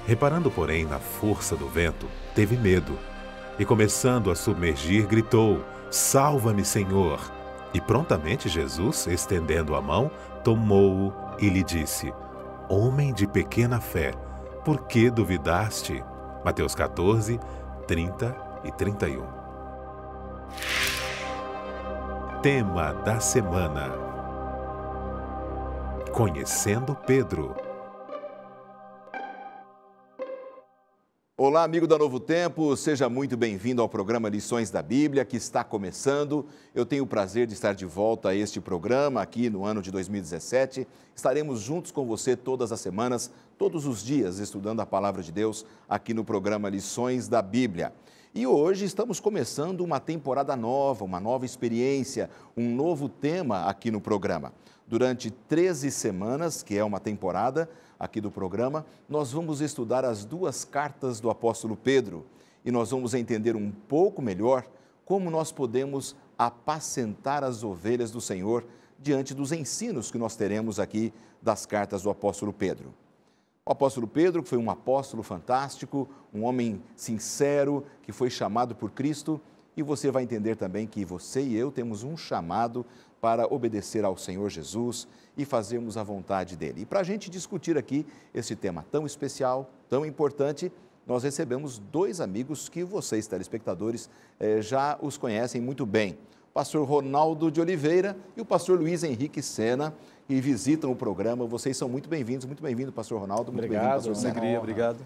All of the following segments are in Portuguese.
Reparando, porém, na força do vento, teve medo e, começando a submergir, gritou: "Salva-me, Senhor!" E prontamente Jesus, estendendo a mão, tomou-o e lhe disse: "Homem de pequena fé, por que duvidaste?" Mateus 14, 30 e 31. Tema da semana: Conhecendo Pedro. Olá, amigo da Novo Tempo, seja muito bem-vindo ao programa Lições da Bíblia, que está começando. Eu tenho o prazer de estar de volta a este programa aqui no ano de 2017. Estaremos juntos com você todas as semanas, todos os dias, estudando a Palavra de Deus aqui no programa Lições da Bíblia. E hoje estamos começando uma temporada nova, uma nova experiência, um novo tema aqui no programa. Durante 13 semanas, que é uma temporada aqui do programa, nós vamos estudar as duas cartas do apóstolo Pedro e nós vamos entender um pouco melhor como nós podemos apacentar as ovelhas do Senhor diante dos ensinos que nós teremos aqui das cartas do apóstolo Pedro. O apóstolo Pedro, que foi um apóstolo fantástico, um homem sincero, que foi chamado por Cristo, e você vai entender também que você e eu temos um chamado para obedecer ao Senhor Jesus e fazermos a vontade dele. E para a gente discutir aqui esse tema tão especial, tão importante, nós recebemos dois amigos que vocês, telespectadores, já os conhecem muito bem. O pastor Ronaldo de Oliveira e o pastor Luiz Henrique Sena, que visitam o programa. Vocês são muito bem-vindos, pastor Ronaldo. Muito bem-vindo, pastor Sena. Alegria, obrigado.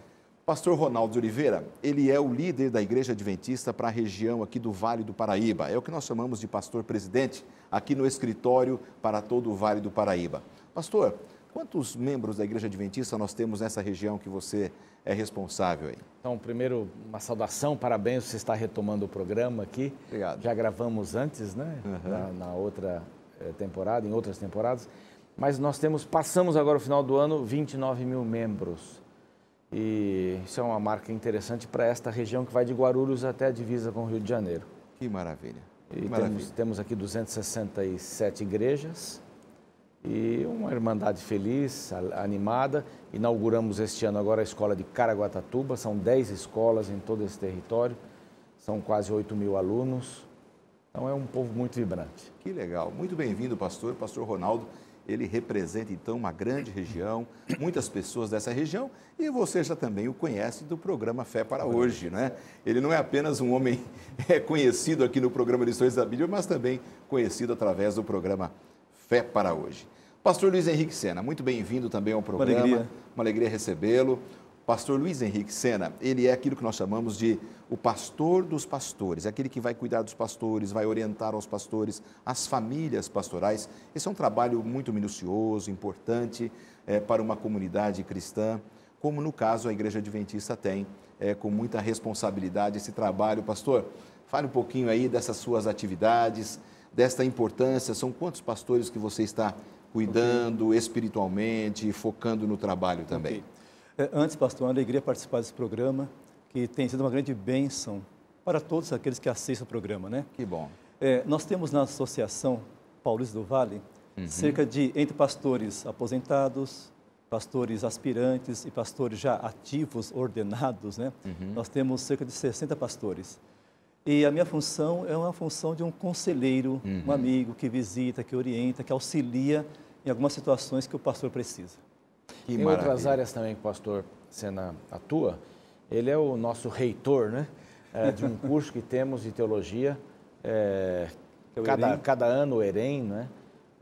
Pastor Ronaldo de Oliveira, ele é o líder da Igreja Adventista para a região aqui do Vale do Paraíba. É o que nós chamamos de pastor-presidente aqui no escritório para todo o Vale do Paraíba. Pastor, quantos membros da Igreja Adventista nós temos nessa região que você é responsável aí? Então, primeiro, uma parabéns, você está retomando o programa aqui. Obrigado. Já gravamos antes, né? Na outra temporada, em outras temporadas. Mas nós passamos agora, no final do ano, 29 mil membros. E isso é uma marca interessante para esta região que vai de Guarulhos até a divisa com o Rio de Janeiro. Que maravilha. E temos aqui 267 igrejas e uma irmandade feliz, animada. Inauguramos este ano agora a escola de Caraguatatuba, são 10 escolas em todo esse território, são quase 8 mil alunos, então é um povo muito vibrante. Que legal, muito bem-vindo, pastor Ronaldo. Ele representa, então, uma grande região, muitas pessoas dessa região, e você já também o conhece do programa Fé para Hoje, né? Ele não é apenas um homem conhecido aqui no programa Lições da Bíblia, mas também conhecido através do programa Fé para Hoje. Pastor Luiz Henrique Sena, muito bem-vindo também ao programa. Uma alegria recebê-lo. Pastor Luiz Henrique Sena, ele é aquilo que nós chamamos de o pastor dos pastores, aquele que vai cuidar dos pastores, vai orientar aos pastores, as famílias pastorais. Esse é um trabalho muito minucioso, importante para uma comunidade cristã, como no caso a Igreja Adventista tem, com muita responsabilidade esse trabalho. Pastor, fale um pouquinho aí dessas suas atividades, desta importância. São quantos pastores que você está cuidando espiritualmente, focando no trabalho também? Antes, pastor, é uma alegria participar desse programa, que tem sido uma grande bênção para todos aqueles que assistem o programa, né? Que bom. Nós temos na Associação Paulista do Vale, cerca de, entre pastores aposentados, pastores aspirantes e pastores já ativos, ordenados, né? Nós temos cerca de 60 pastores. E a minha função é uma função de um conselheiro, um amigo que visita, que orienta, que auxilia em algumas situações que o pastor precisa. Em outras áreas também que o pastor Sena atua, ele é o nosso reitor, né? De um curso que temos de teologia, cada ano o EREM, né?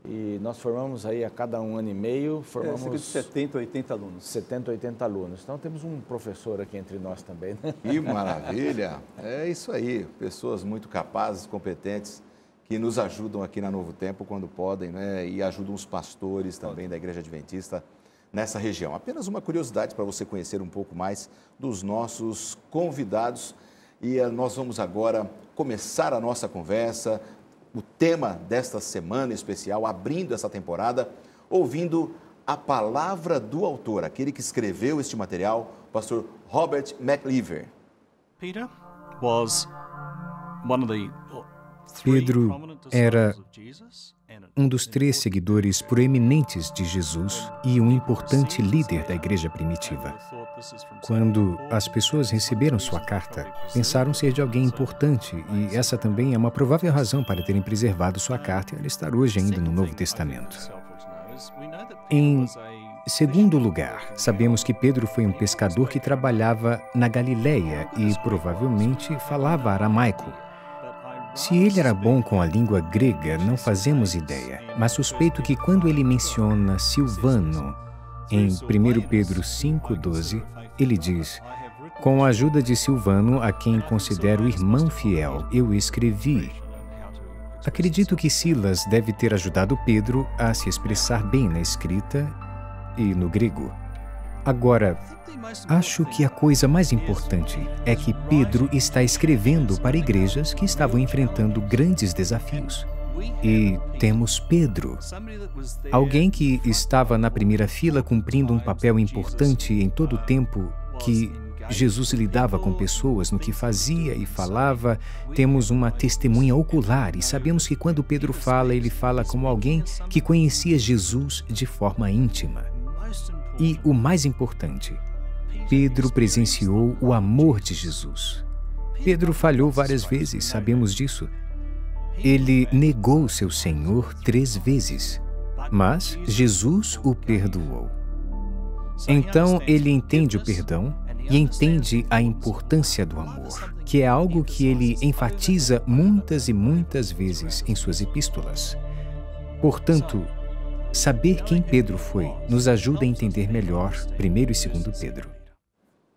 E nós formamos aí a cada um ano e meio, formamos... cerca de 70, 80 alunos. 70, 80 alunos. Então temos um professor aqui entre nós também, né? Que maravilha! É isso aí, pessoas muito capazes, competentes, que nos ajudam aqui na Novo Tempo quando podem, né? E ajudam os pastores também da Igreja Adventista nessa região. Apenas uma curiosidade para você conhecer um pouco mais dos nossos convidados. E nós vamos agora começar a nossa conversa, o tema desta semana especial, abrindo essa temporada, ouvindo a palavra do autor, aquele que escreveu este material, o pastor Robert McLeaver. Pedro era um dos 3 seguidores proeminentes de Jesus e um importante líder da igreja primitiva. Quando as pessoas receberam sua carta, pensaram ser de alguém importante, e essa também é uma provável razão para terem preservado sua carta e ela estar hoje ainda no Novo Testamento. Em segundo lugar, sabemos que Pedro foi um pescador que trabalhava na Galileia e provavelmente falava aramaico. Se ele era bom com a língua grega, não fazemos ideia, mas suspeito que quando ele menciona Silvano, em 1 Pedro 5,12, ele diz: "Com a ajuda de Silvano, a quem considero irmão fiel, eu escrevi." Acredito que Silas deve ter ajudado Pedro a se expressar bem na escrita e no grego. Agora, acho que a coisa mais importante é que Pedro está escrevendo para igrejas que estavam enfrentando grandes desafios. E temos Pedro, alguém que estava na primeira fila cumprindo um papel importante em todo o tempo que Jesus lidava com pessoas no que fazia e falava. Temos uma testemunha ocular e sabemos que quando Pedro fala, ele fala como alguém que conhecia Jesus de forma íntima. E o mais importante, Pedro presenciou o amor de Jesus. Pedro falhou várias vezes, sabemos disso. Ele negou seu Senhor 3 vezes, mas Jesus o perdoou. Então ele entende o perdão e entende a importância do amor, que é algo que ele enfatiza muitas e muitas vezes em suas epístolas. Portanto, saber quem Pedro foi nos ajuda a entender melhor 1º e 2º Pedro.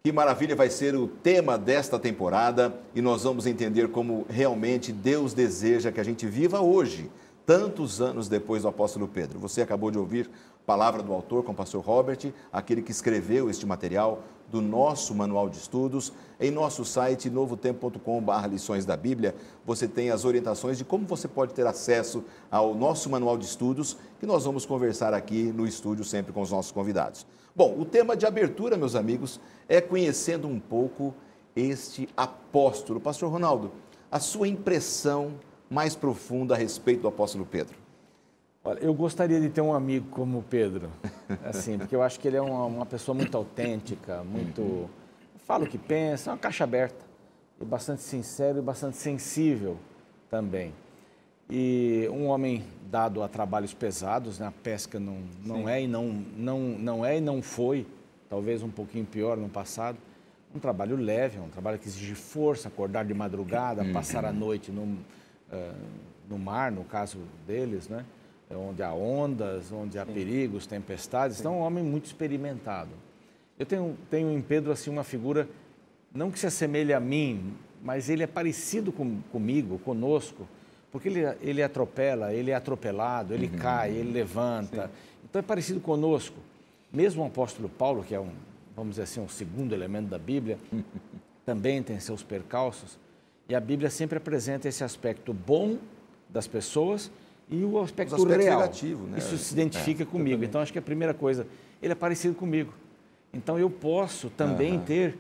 Que maravilha vai ser o tema desta temporada e nós vamos entender como realmente Deus deseja que a gente viva hoje, tantos anos depois do apóstolo Pedro. Você acabou de ouvir a palavra do autor com o pastor Robert, aquele que escreveu este material do nosso manual de estudos. Em nosso site novotempo.com/lições da Bíblia, você tem as orientações de como você pode ter acesso ao nosso manual de estudos, que nós vamos conversar aqui no estúdio sempre com os nossos convidados. Bom, o tema de abertura, meus amigos, é conhecendo um pouco este apóstolo. Pastor Ronaldo, a sua impressão mais profunda a respeito do apóstolo Pedro? Olha, eu gostaria de ter um amigo como o Pedro, assim, porque eu acho que ele é uma pessoa muito autêntica, muito... fala o que pensa, é uma caixa aberta, e bastante sincero e bastante sensível também. E um homem dado a trabalhos pesados, né? A pesca não é e não foi, talvez um pouquinho pior no passado. Um trabalho leve, um trabalho que exige força, acordar de madrugada, passar a noite no mar, no caso deles, né? Onde há ondas, onde há perigos, tempestades. Então, é um homem muito experimentado. Eu tenho em Pedro assim, uma figura, não que se assemelhe a mim, mas ele é parecido comigo, conosco, porque ele atropela, ele é atropelado, ele cai, ele levanta. Sim. Então é parecido conosco. Mesmo o apóstolo Paulo, que é vamos dizer assim, um segundo elemento da Bíblia, também tem seus percalços. E a Bíblia sempre apresenta esse aspecto bom das pessoas e o aspecto real. Negativo, né? Isso se identifica comigo. Então acho que a primeira coisa, ele é parecido comigo. Então eu posso também ter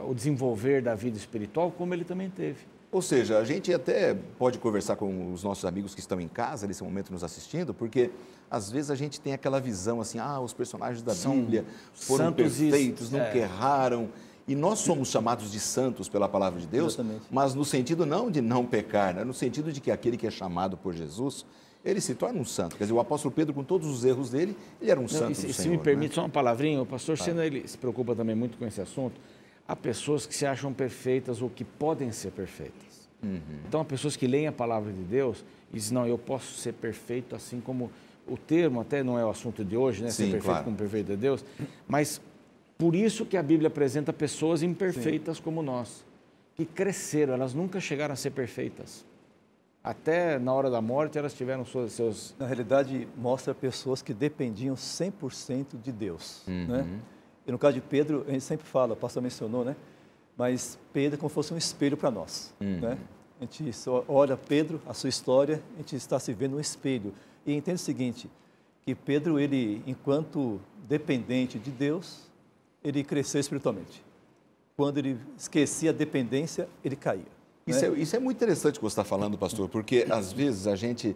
o desenvolver da vida espiritual como ele também teve. Ou seja, a gente até pode conversar com os nossos amigos que estão em casa, nesse momento nos assistindo, porque às vezes a gente tem aquela visão assim, os personagens da Bíblia foram perfeitos, nunca erraram. E nós somos chamados de santos pela palavra de Deus, exatamente, mas no sentido não de não pecar, né? No sentido de que aquele que é chamado por Jesus, ele se torna um santo. Quer dizer, o apóstolo Pedro, com todos os erros dele, ele era um santo do Senhor. Se me permite, só uma palavrinha, o pastor Sena, ele se preocupa também muito com esse assunto. Há pessoas que se acham perfeitas ou que podem ser perfeitas. Então, há pessoas que leem a palavra de Deus e dizem, não, eu posso ser perfeito, assim como o termo, até não é o assunto de hoje, né? Sim, ser perfeito, claro, como perfeito é Deus, mas por isso que a Bíblia apresenta pessoas imperfeitas, sim, como nós, que cresceram, elas nunca chegaram a ser perfeitas. Até na hora da morte elas tiveram seus... Na realidade, mostra pessoas que dependiam 100% de Deus, né? E no caso de Pedro, a gente sempre fala, o pastor mencionou, né? Mas Pedro é como se fosse um espelho para nós, né? A gente olha Pedro, a sua história, a gente está se vendo no espelho. E entende o seguinte, que Pedro, ele, enquanto dependente de Deus, ele cresceu espiritualmente. Quando ele esquecia a dependência, ele caía. Isso é muito interessante o que você está falando, pastor, porque às vezes a gente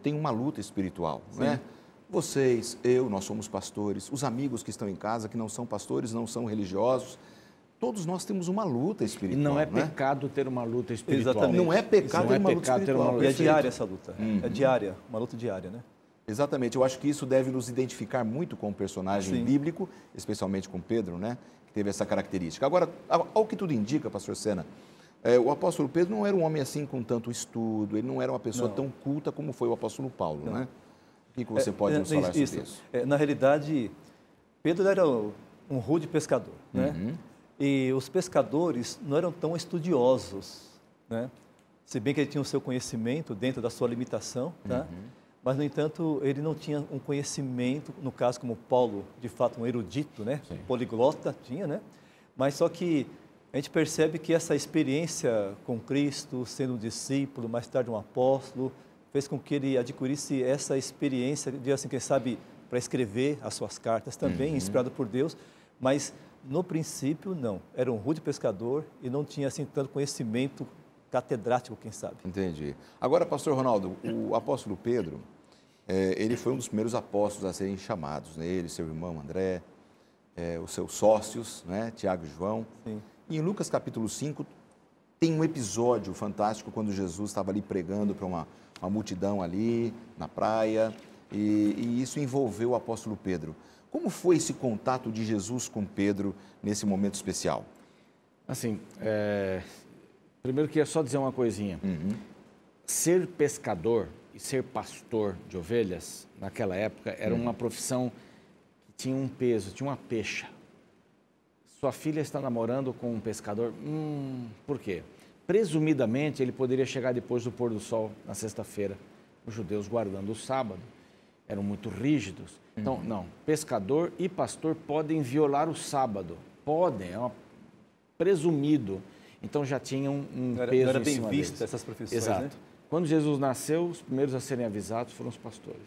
tem uma luta espiritual, né? Vocês, eu, nós somos pastores, os amigos que estão em casa, que não são pastores, não são religiosos, todos nós temos uma luta espiritual. E não é né? pecado ter uma luta espiritual. Exatamente. Não é pecado ter uma luta espiritual. E é diária essa luta. É diária, uma luta diária, né? Exatamente. Eu acho que isso deve nos identificar muito com o personagem bíblico, especialmente com Pedro, né? Que teve essa característica. Agora, ao que tudo indica, pastor Sena, o apóstolo Pedro não era um homem assim com tanto estudo, ele não era uma pessoa tão culta como foi o apóstolo Paulo, né? O que você pode nos falar sobre isso? Na realidade, Pedro era um rude pescador, né? E os pescadores não eram tão estudiosos, né? Se bem que ele tinha o seu conhecimento dentro da sua limitação, tá? Mas, no entanto, ele não tinha um conhecimento, no caso como Paulo, de fato, um erudito, né? Poliglota, tinha, né? Mas só que a gente percebe que essa experiência com Cristo, sendo um discípulo, mais tarde um apóstolo, fez com que ele adquirisse essa experiência, de assim, quem sabe, para escrever as suas cartas também, inspirado por Deus, mas no princípio não, era um rude pescador e não tinha assim tanto conhecimento catedrático, quem sabe. Entendi. Agora, pastor Ronaldo, o apóstolo Pedro, ele foi um dos primeiros apóstolos a serem chamados, né? Ele, seu irmão André, os seus sócios, né? Tiago e João. Sim. E em Lucas capítulo 5, tem um episódio fantástico quando Jesus estava ali pregando para uma multidão ali na praia, e isso envolveu o apóstolo Pedro. Como foi esse contato de Jesus com Pedro nesse momento especial? Assim, primeiro queria só dizer uma coisinha. Ser pescador e ser pastor de ovelhas, naquela época, era uma profissão que tinha um peso, tinha uma pecha. Sua filha está namorando com um pescador, por quê? Presumidamente, ele poderia chegar depois do pôr do sol, na sexta-feira. Os judeus, guardando o sábado, eram muito rígidos. Então, não, pescador e pastor podem violar o sábado. Podem, presumido. Então, já tinham um peso não era em bem cima vista deles. essas profissões, Exato. né? Quando Jesus nasceu, os primeiros a serem avisados foram os pastores.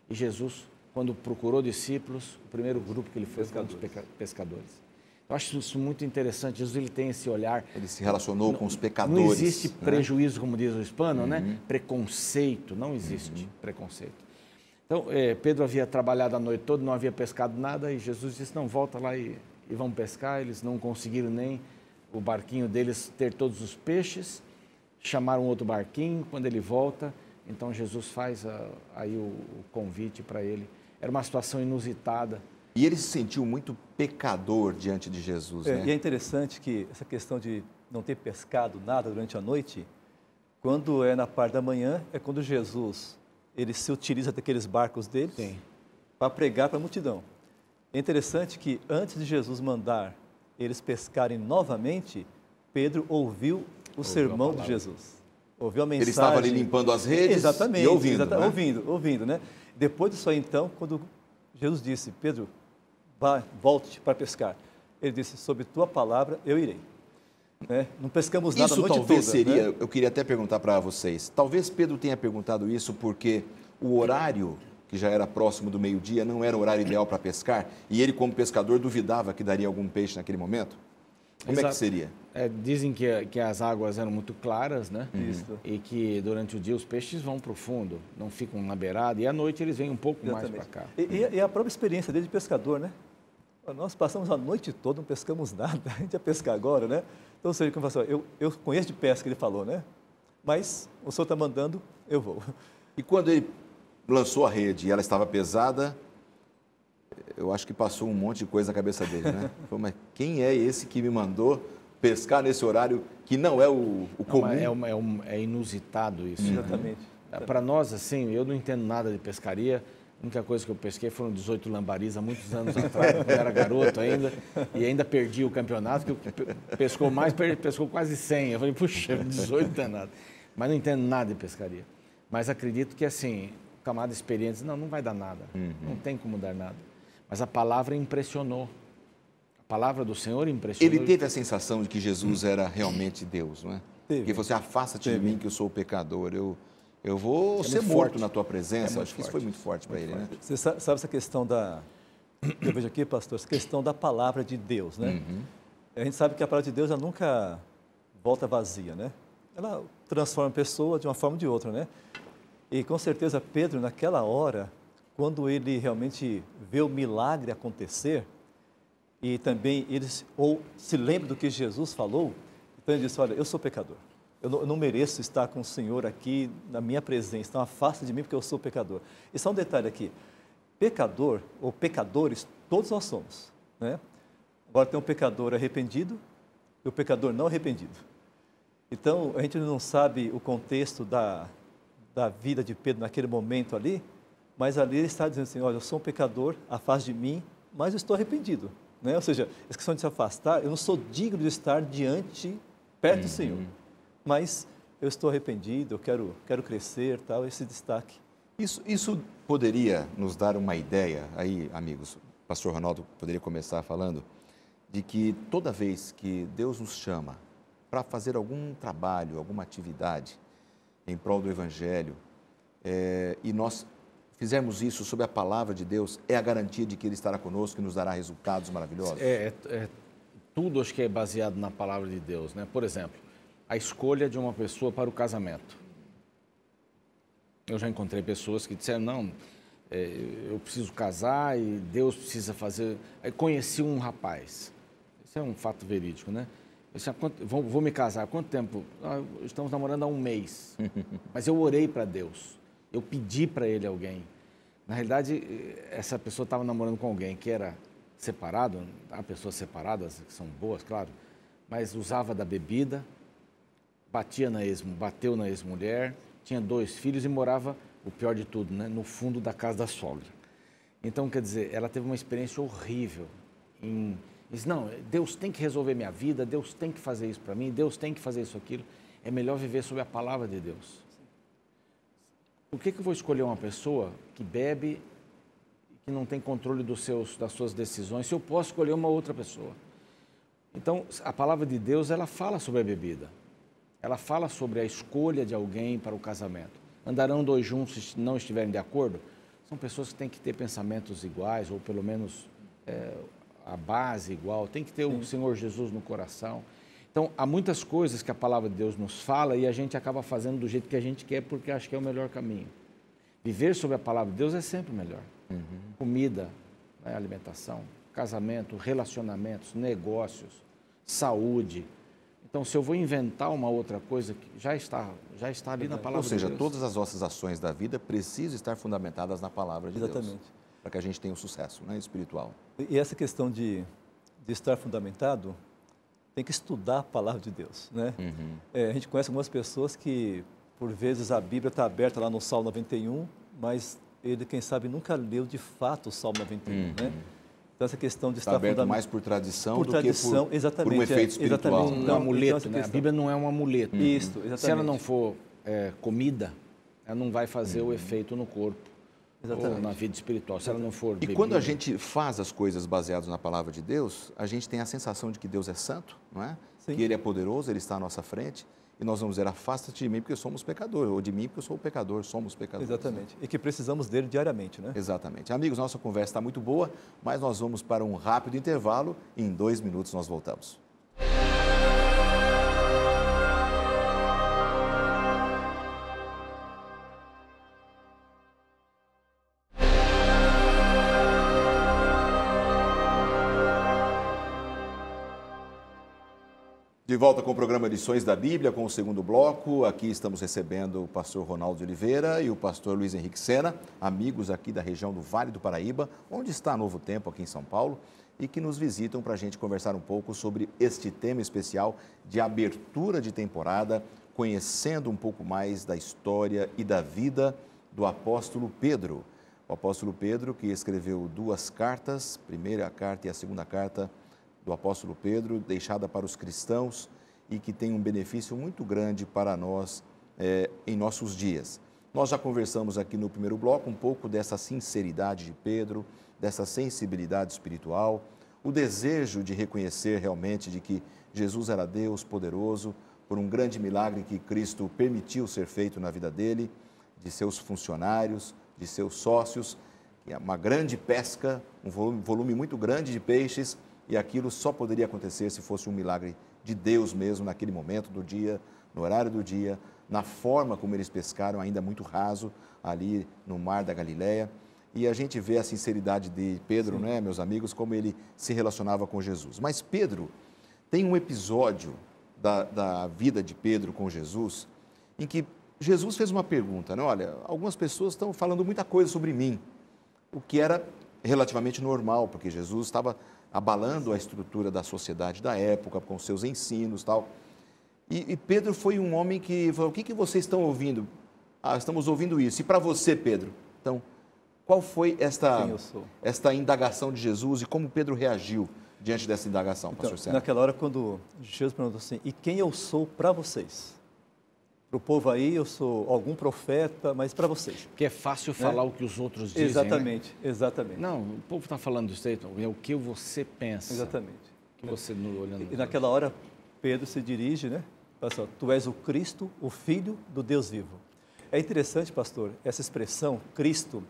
E Jesus, quando procurou discípulos, o primeiro grupo que ele foi foram os pescadores. Eu acho isso muito interessante. Jesus, ele tem esse olhar. Ele se relacionou com os pecadores. Não existe prejuízo, como diz o hispano, né? Preconceito, não existe preconceito. Então, Pedro havia trabalhado a noite toda, não havia pescado nada, e Jesus disse, não, volta lá e vão pescar. Eles não conseguiram nem o barquinho deles ter todos os peixes, chamaram outro barquinho. Quando ele volta, então Jesus faz aí o convite para ele. Era uma situação inusitada. E ele se sentiu muito pecador diante de Jesus, né? E é interessante que essa questão de não ter pescado nada durante a noite, quando é na parte da manhã, é quando Jesus ele se utiliza daqueles barcos deles para pregar para a multidão. É interessante que antes de Jesus mandar eles pescarem novamente, Pedro ouviu o sermão de Jesus. Ouviu a mensagem. Ele estava ali limpando as redes e ouvindo, né? ouvindo, né? Depois disso aí, então, quando Jesus disse, Pedro, volte para pescar. Ele disse, sob tua palavra eu irei. Né? Não pescamos nada a noite toda. Isso talvez seria, né? Eu queria até perguntar para vocês, talvez Pedro tenha perguntado isso porque o horário, que já era próximo do meio-dia, não era o horário ideal para pescar, e ele, como pescador, duvidava que daria algum peixe naquele momento? Como é que seria? Dizem que as águas eram muito claras, né? Isso. E que durante o dia os peixes vão para o fundo, não ficam na beirada, e à noite eles vêm um pouco mais para cá. E a própria experiência dele de pescador, né? Nós passamos a noite toda, não pescamos nada, a gente ia pescar agora, né? Então, seja, como eu conheço de pesca, ele falou, né? Mas o senhor está mandando, eu vou. E quando ele lançou a rede e ela estava pesada, eu acho que passou um monte de coisa na cabeça dele, né? Falou, mas quem é esse que me mandou pescar nesse horário que não é o comum? É inusitado isso. Exatamente. Né? Para nós, assim, eu não entendo nada de pescaria. A única coisa que eu pesquei foram 18 lambaris há muitos anos atrás, quando eu era garoto ainda, e ainda perdi o campeonato, que pescou mais, pescou quase 100. Eu falei, puxa, 18 não é nada. Mas não entendo nada de pescaria. Mas acredito que, assim, camada experiente, não vai dar nada. Não tem como dar nada. Mas a palavra impressionou. A palavra do Senhor impressionou. Ele teve a sensação de que Jesus era realmente Deus, não é? Teve. Que você afasta-te de mim, que eu sou o pecador. Eu vou ser morto na tua presença. Acho que isso foi muito forte para ele, né? Você sabe essa questão eu vejo aqui, pastor, essa questão da palavra de Deus, né? A gente sabe que a palavra de Deus, ela nunca volta vazia, né? Ela transforma a pessoa de uma forma ou de outra, né? E com certeza Pedro, naquela hora, quando ele realmente vê o milagre acontecer, e também ele ou se lembra do que Jesus falou, então ele disse, olha, eu sou pecador. Eu não mereço estar com o Senhor aqui na minha presença, então afasta de mim porque eu sou pecador. E só um detalhe aqui, pecador ou pecadores, todos nós somos, né? Agora tem um pecador arrependido e o pecador não arrependido. Então a gente não sabe o contexto da vida de Pedro naquele momento ali, mas ali ele está dizendo assim, olha, eu sou um pecador, afaste de mim, mas eu estou arrependido, né? Ou seja, essa questão de se afastar, eu não sou digno de estar perto do Senhor. Mas eu estou arrependido, eu quero crescer, tal, esse destaque. Isso poderia nos dar uma ideia, aí, amigos, o pastor Ronaldo poderia começar falando, de que toda vez que Deus nos chama para fazer algum trabalho, alguma atividade em prol do Evangelho, e nós fizermos isso sob a palavra de Deus, é a garantia de que Ele estará conosco e nos dará resultados maravilhosos? Tudo acho que é baseado na palavra de Deus, né? Por exemplo, a escolha de uma pessoa para o casamento. Eu já encontrei pessoas que disseram, não, eu preciso casar e Deus precisa fazer... Aí conheci um rapaz, isso é um fato verídico, né? Eu disse, vou me casar, há quanto tempo? Estamos namorando há um mês, mas eu orei para Deus, eu pedi para ele alguém. Na realidade, essa pessoa estava namorando com alguém que era separado, há pessoas separadas que são boas, claro, mas usava da bebida, bateu na ex-mulher, tinha 2 filhos e morava, o pior de tudo, né, no fundo da casa da sogra. Então, quer dizer, ela teve uma experiência horrível. Diz, não, Deus tem que resolver minha vida, Deus tem que fazer isso para mim, Deus tem que fazer isso, aquilo. É melhor viver sob a palavra de Deus. Por que eu vou escolher uma pessoa que bebe e que não tem controle das suas decisões, se eu posso escolher uma outra pessoa? Então, a palavra de Deus, ela fala sobre a bebida. Ela fala sobre a escolha de alguém para o casamento. Andarão 2 juntos se não estiverem de acordo? São pessoas que têm que ter pensamentos iguais, ou pelo menos a base igual. Tem que ter o Senhor Jesus no coração. Então, há muitas coisas que a palavra de Deus nos fala e a gente acaba fazendo do jeito que a gente quer porque acha que é o melhor caminho. Viver sobre a palavra de Deus é sempre melhor. Comida, né, alimentação, casamento, relacionamentos, negócios, saúde. Então, se eu vou inventar uma outra coisa, que já está ali na palavra de Deus. Ou seja, todas as nossas ações da vida precisam estar fundamentadas na palavra de Deus. Para que a gente tenha um sucesso, né, espiritual. E essa questão de estar fundamentado, tem que estudar a palavra de Deus, né? A gente conhece algumas pessoas que, por vezes, a Bíblia está aberta lá no Salmo 91, mas ele, quem sabe, nunca leu de fato o Salmo 91, né? Então, essa questão de estar aberto mais por tradição do que exatamente, por um efeito espiritual. Um amuleto, né? A Bíblia não é um amuleto. Isso, exatamente. Se ela não for comida, ela não vai fazer o efeito no corpo ou na vida espiritual. Se ela não for bebida. E quando a gente faz as coisas baseadas na palavra de Deus, a gente tem a sensação de que Deus é santo, não é? Sim. Que Ele é poderoso, Ele está à nossa frente. E nós vamos dizer, afasta-te de mim porque somos pecadores, ou de mim porque eu sou o pecador, somos pecadores. Exatamente, e que precisamos dele diariamente, né? Exatamente. Amigos, nossa conversa está muito boa, mas nós vamos para um rápido intervalo e em 2 minutos nós voltamos. De volta com o programa Lições da Bíblia, com o segundo bloco. Aqui estamos recebendo o pastor Ronaldo de Oliveira e o pastor Luiz Henrique Sena, amigos aqui da região do Vale do Paraíba, onde está Novo Tempo, aqui em São Paulo, e que nos visitam para a gente conversar um pouco sobre este tema especial de abertura de temporada, conhecendo um pouco mais da história e da vida do apóstolo Pedro. O apóstolo Pedro, que escreveu 2 cartas, a primeira carta e a segunda carta do apóstolo Pedro, deixada para os cristãos e que tem um benefício muito grande para nós em nossos dias. Nós já conversamos aqui no primeiro bloco um pouco dessa sinceridade de Pedro, dessa sensibilidade espiritual, o desejo de reconhecer realmente de que Jesus era Deus poderoso, por um grande milagre que Cristo permitiu ser feito na vida dele, de seus funcionários, de seus sócios, que é uma grande pesca, um volume muito grande de peixes, e aquilo só poderia acontecer se fosse um milagre de Deus mesmo, naquele momento do dia, no horário do dia, na forma como eles pescaram, ainda muito raso, ali no mar da Galileia. E a gente vê a sinceridade de Pedro, né, meus amigos, como ele se relacionava com Jesus. Mas Pedro tem um episódio da vida de Pedro com Jesus, em que Jesus fez uma pergunta, né? Olha, algumas pessoas estão falando muita coisa sobre mim, o que era relativamente normal, porque Jesus estava abalando a estrutura da sociedade da época, com seus ensinos e tal. E Pedro foi um homem que falou, o que vocês estão ouvindo? Ah, estamos ouvindo isso. E para você, Pedro? Então, qual foi esta indagação de Jesus e como Pedro reagiu diante dessa indagação, pastor Sérgio? Naquela hora, quando Jesus perguntou assim, e quem eu sou para vocês? Para o povo aí, eu sou algum profeta, mas para vocês. Porque é fácil falar o que os outros dizem, exatamente, né? Exatamente. Não, o povo está falando isso aí, é o que você pensa. Exatamente. O que você olhando. E naquela hora, Pedro se dirige, né? Pastor, tu és o Cristo, o Filho do Deus vivo. É interessante, pastor, essa expressão, Cristo,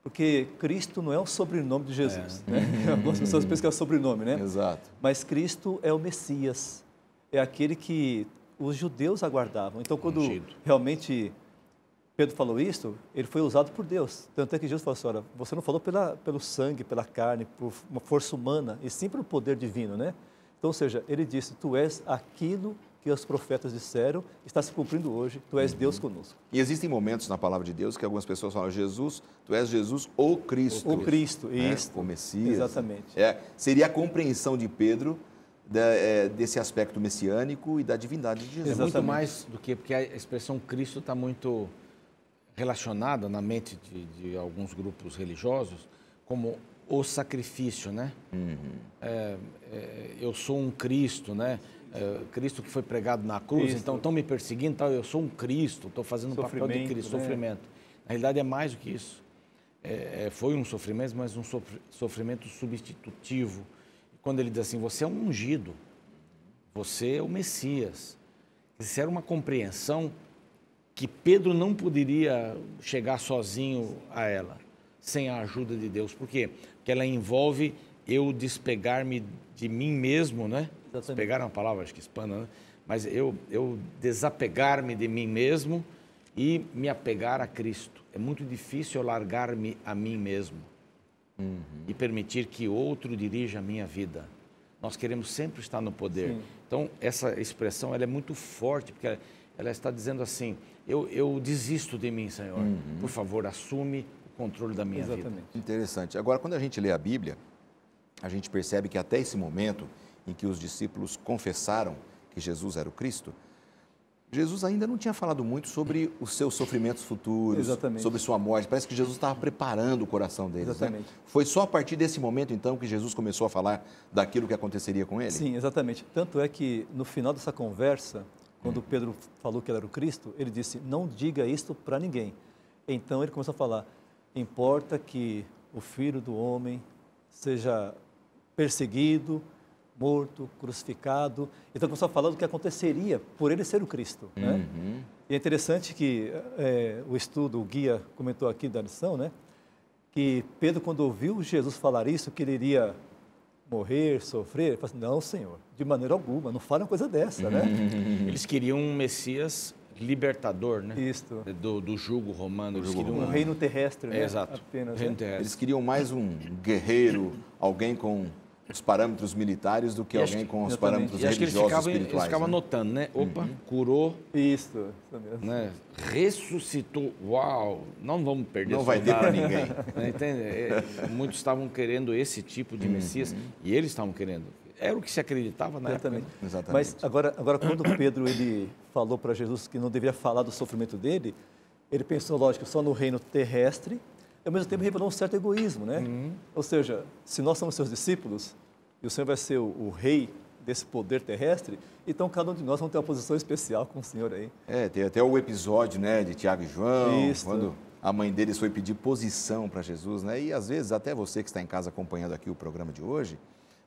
porque Cristo não é o sobrenome de Jesus, né? Algumas pessoas pensam que é o sobrenome, né? Exato. Mas Cristo é o Messias, é aquele que os judeus aguardavam. Então, quando realmente Pedro falou isso, ele foi usado por Deus. Tanto é que Jesus falou assim, olha, você não falou pelo sangue, pela carne, por uma força humana, e sim pelo poder divino, né? Então, ou seja, ele disse, tu és aquilo que os profetas disseram, está se cumprindo hoje, tu és Deus conosco. E existem momentos na palavra de Deus que algumas pessoas falam, Jesus, tu és Jesus, o Cristo. O Cristo, né? isso. O Messias. Exatamente. Seria a compreensão de Pedro desse aspecto messiânico e da divindade de Jesus. É muito mais do que, porque a expressão Cristo está muito relacionada na mente de alguns grupos religiosos como o sacrifício, né? Eu sou um Cristo, né? Cristo que foi pregado na cruz, então estão me perseguindo, então eu sou um Cristo, estou fazendo o papel de Cristo, né? sofrimento. Na realidade é mais do que isso. Foi um sofrimento, mas um sofrimento substitutivo. Quando ele diz assim, você é um ungido, você é o Messias. Isso era uma compreensão que Pedro não poderia chegar sozinho a ela, sem a ajuda de Deus. Por quê? Porque ela envolve eu despegar-me de mim mesmo, né? Despegar é uma palavra, acho que hispana, né? Mas eu desapegar-me de mim mesmo e me apegar a Cristo. É muito difícil eu largar-me a mim mesmo. E permitir que outro dirija a minha vida. Nós queremos sempre estar no poder. Sim. Então, essa expressão ela é muito forte, porque ela está dizendo assim, eu desisto de mim, Senhor. Por favor, assume o controle da minha vida. Interessante. Agora, quando a gente lê a Bíblia, a gente percebe que até esse momento em que os discípulos confessaram que Jesus era o Cristo, Jesus ainda não tinha falado muito sobre os seus sofrimentos futuros, sobre sua morte. Parece que Jesus estava preparando o coração deles. Né? Foi só a partir desse momento, então, que Jesus começou a falar daquilo que aconteceria com ele? Sim, exatamente. Tanto é que, no final dessa conversa, quando Pedro falou que ele era o Cristo, ele disse, não diga isto para ninguém. Então, ele começou a falar, importa que o Filho do Homem seja perseguido, morto, crucificado. Então, começou a falar do que aconteceria por ele ser o Cristo. Né? E é interessante que o guia comentou aqui da lição, né? Que Pedro, quando ouviu Jesus falar isso, que ele iria morrer, sofrer, ele falou assim, não, Senhor, de maneira alguma, não fala uma coisa dessa, né? Eles queriam um Messias libertador, né? Isso. Do jugo romano. Eles queriam um reino terrestre, né? Exato. Apenas, reino terrestre. Eles queriam mais um guerreiro, alguém com os parâmetros militares do que alguém com os parâmetros religiosos espirituais. Eles ficavam notando, né? Opa, curou. Isso mesmo. Né? Ressuscitou. Uau, não vamos perder não vai ter para ninguém. Entende? Muitos estavam querendo esse tipo de Messias e eles estavam querendo. Era o que se acreditava na época. Exatamente. Mas agora quando Pedro ele falou para Jesus que não deveria falar do sofrimento dele, ele pensou, lógico, só no reino terrestre, e ao mesmo tempo revelou um certo egoísmo, né? Ou seja, se nós somos seus discípulos, e o Senhor vai ser o rei desse poder terrestre, então cada um de nós vai ter uma posição especial com o Senhor aí. Tem até o episódio, né, de Tiago e João, quando a mãe deles foi pedir posição para Jesus, né? E às vezes até você que está em casa acompanhando aqui o programa de hoje,